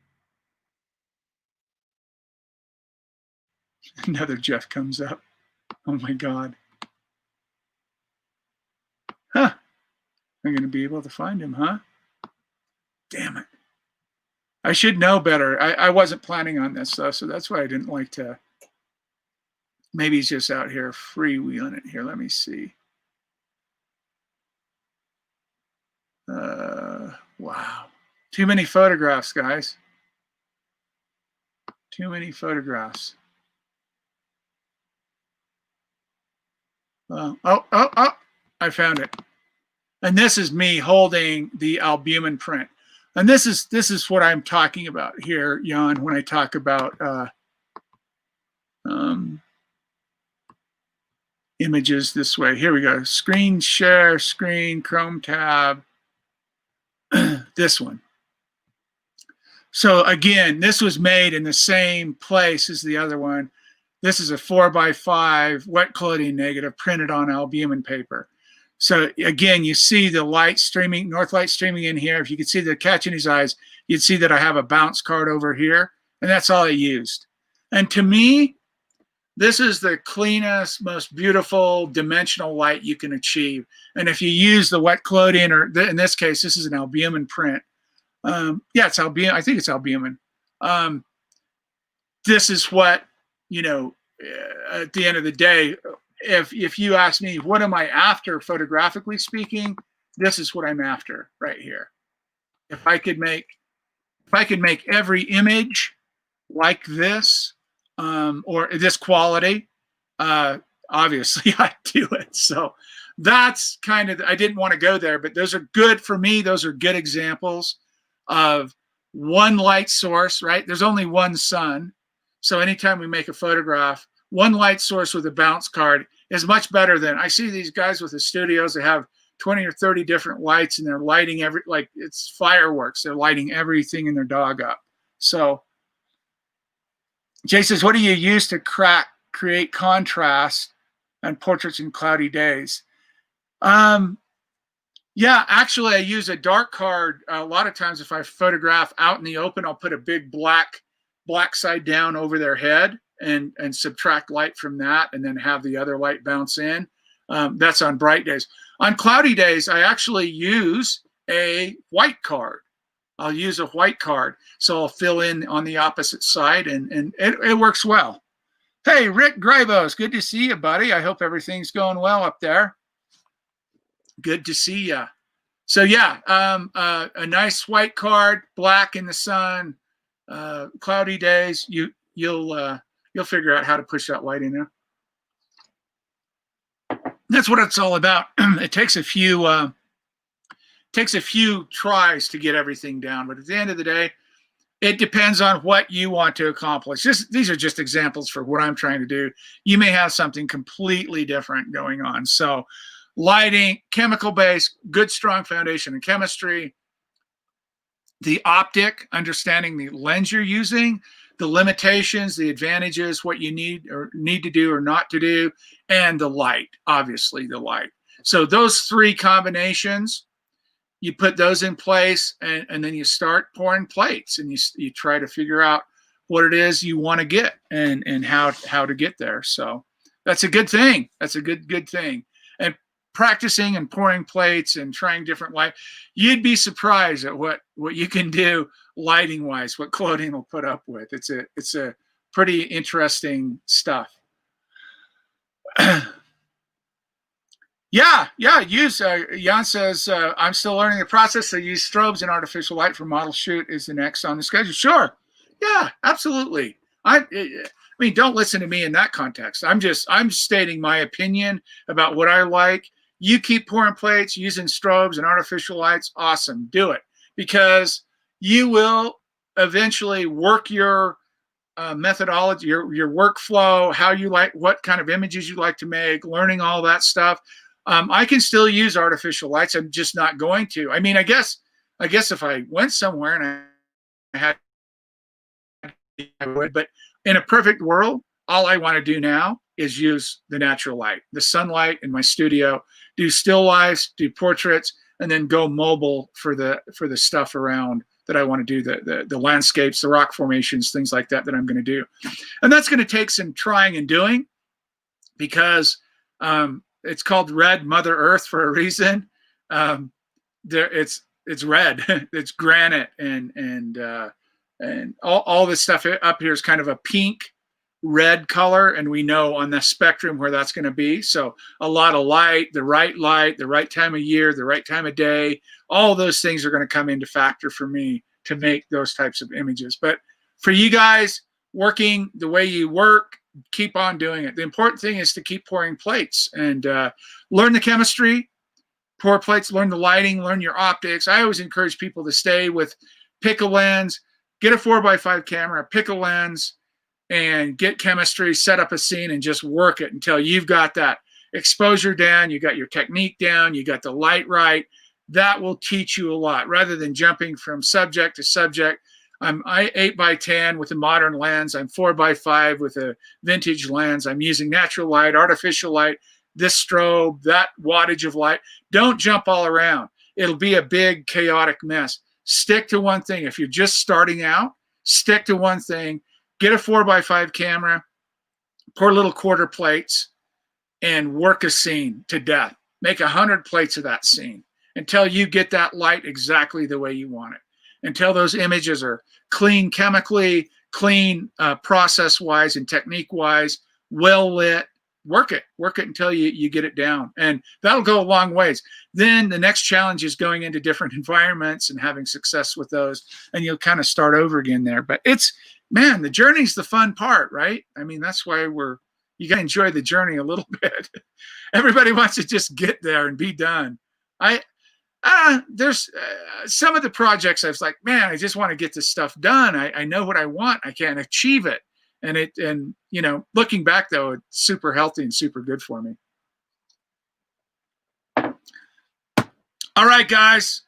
Another Jeff comes up. Oh, my God. Huh. I'm going to be able to find him, huh? Damn it. I should know better. I wasn't planning on this, though, so that's why I didn't like to. Maybe he's just out here freewheeling it here. Let me see. Wow. Too many photographs, guys. Too many photographs. Oh, I found it. And this is me holding the albumin print. And this is what I'm talking about here, Jan, when I talk about images this way. Here we go. Screen share, screen, Chrome tab. This one. So again, this was made in the same place as the other one. This is a 4x5 wet collodion negative printed on albumin paper. So again, you see the light streaming, north light streaming in here. If you could see the catch in his eyes, you'd see that I have a bounce card over here, and that's all I used. And to me, This is the cleanest, most beautiful dimensional light you can achieve. And if you use the wet collodion, or in this case, this is an albumin print. Yeah, it's albumin. I think it's albumin. This is what, you know, at the end of the day, if you ask me, what am I after photographically speaking, this is what I'm after right here. If I could make every image like this, or this quality, obviously I'd do it. So that's kind of, I didn't want to go there, but those are good for me. Those are good examples of one light source, right? There's only one sun. So anytime we make a photograph, one light source with a bounce card is much better than, I see these guys with the studios that have 20 or 30 different lights and they're lighting like it's fireworks. They're lighting everything in their dog up. So Jay says, what do you use to create contrast and portraits in cloudy days? Yeah, actually I use a dark card. A lot of times if I photograph out in the open, I'll put a big black side down over their head and subtract light from that and then have the other light bounce in. That's on bright days. On cloudy days, I actually use a white card. I'll use a white card. So I'll fill in on the opposite side and it works well. Hey, Rick Grybos, good to see you, buddy. I hope everything's going well up there. Good to see you. So yeah, a nice white card, black in the sun, cloudy days. You'll figure out how to push that light in there. That's what it's all about. It takes a few tries to get everything down, but at the end of the day, it depends on what you want to accomplish. These are just examples for what I'm trying to do. You may have something completely different going on. So lighting, chemical base, good strong foundation in chemistry, the optic, understanding the lens you're using, the limitations, the advantages, what you need to do or not to do, and the light, obviously the light. So those three combinations, you put those in place and then you start pouring plates and you try to figure out what it is you want to get and how to get there. So that's a good thing. That's a good thing. And practicing and pouring plates and trying different light, you'd be surprised at what you can do lighting wise, what collodion will put up with. It's a pretty interesting stuff. Yeah, use, Jan says, I'm still learning the process, so use strobes and artificial light for model shoot is the next on the schedule. Sure, yeah, absolutely. I mean, don't listen to me in that context. I'm stating my opinion about what I like. You keep pouring plates, using strobes and artificial lights, awesome, do it. Because you will eventually work your methodology, your workflow, how you like, what kind of images you like to make, learning all that stuff. I can still use artificial lights. I'm just not going to. I mean, I guess if I went somewhere and I had, I would. But in a perfect world, all I want to do now is use the natural light, the sunlight in my studio, do still lifes, do portraits, and then go mobile for the stuff around that I want to do, the landscapes, the rock formations, things like that I'm going to do. And that's going to take some trying and doing, because it's called Red Mother Earth for a reason. It's red, it's granite, and all this stuff up here is kind of a pink red color, and we know on the spectrum where that's going to be. So a lot of light, the right time of year, the right time of day, all those things are going to come into factor for me to make those types of images. But for you guys working the way you work, keep on doing it. The important thing is to keep pouring plates and learn the chemistry, pour plates, learn the lighting, learn your optics. I always encourage people to stay with, pick a lens, get a 4x5 camera, pick a lens, and get chemistry, set up a scene, and just work it until you've got that exposure down, you got your technique down, you got the light right. That will teach you a lot, rather than jumping from subject to subject. I'm 8x10 with a modern lens. I'm 4x5 with a vintage lens. I'm using natural light, artificial light, this strobe, that wattage of light. Don't jump all around. It'll be a big chaotic mess. Stick to one thing. If you're just starting out, stick to one thing. Get a 4x5 camera, pour little quarter plates and work a scene to death. Make 100 plates of that scene until you get that light exactly the way you want it. Until those images are clean chemically, clean process-wise and technique-wise, well lit. Work it until you get it down. And that'll go a long ways. Then the next challenge is going into different environments and having success with those. And you'll kind of start over again there. But man, the journey's the fun part, right? I mean, that's why you got to enjoy the journey a little bit. Everybody wants to just get there and be done. There's some of the projects I was like, man, I just want to get this stuff done. I know what I want. I can't achieve it. And you know, looking back though, it's super healthy and super good for me. All right, guys,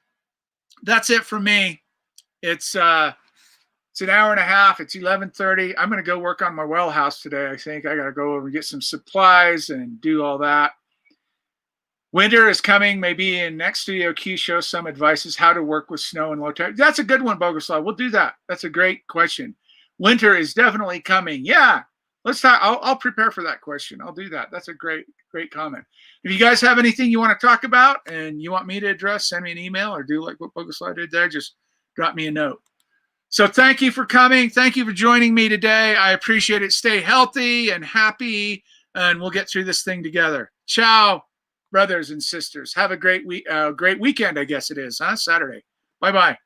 that's it for me. It's an hour and a half. It's 11:30. I'm going to go work on my well house today. I think I got to go over and get some supplies and do all that. Winter is coming. Maybe in next Studio Q show some advices how to work with snow and low temperature. That's a good one, Bogoslav. We'll do that. That's a great question. Winter is definitely coming. Yeah, let's talk. I'll prepare for that question. I'll do that. That's a great comment. If you guys have anything you want to talk about and you want me to address, send me an email or do like what Bogoslav did there. Just drop me a note. So thank you for coming. Thank you for joining me today. I appreciate it. Stay healthy and happy, and we'll get through this thing together. Ciao, brothers and sisters. Have a great weekend, I guess it is, huh? Saturday. Bye-bye.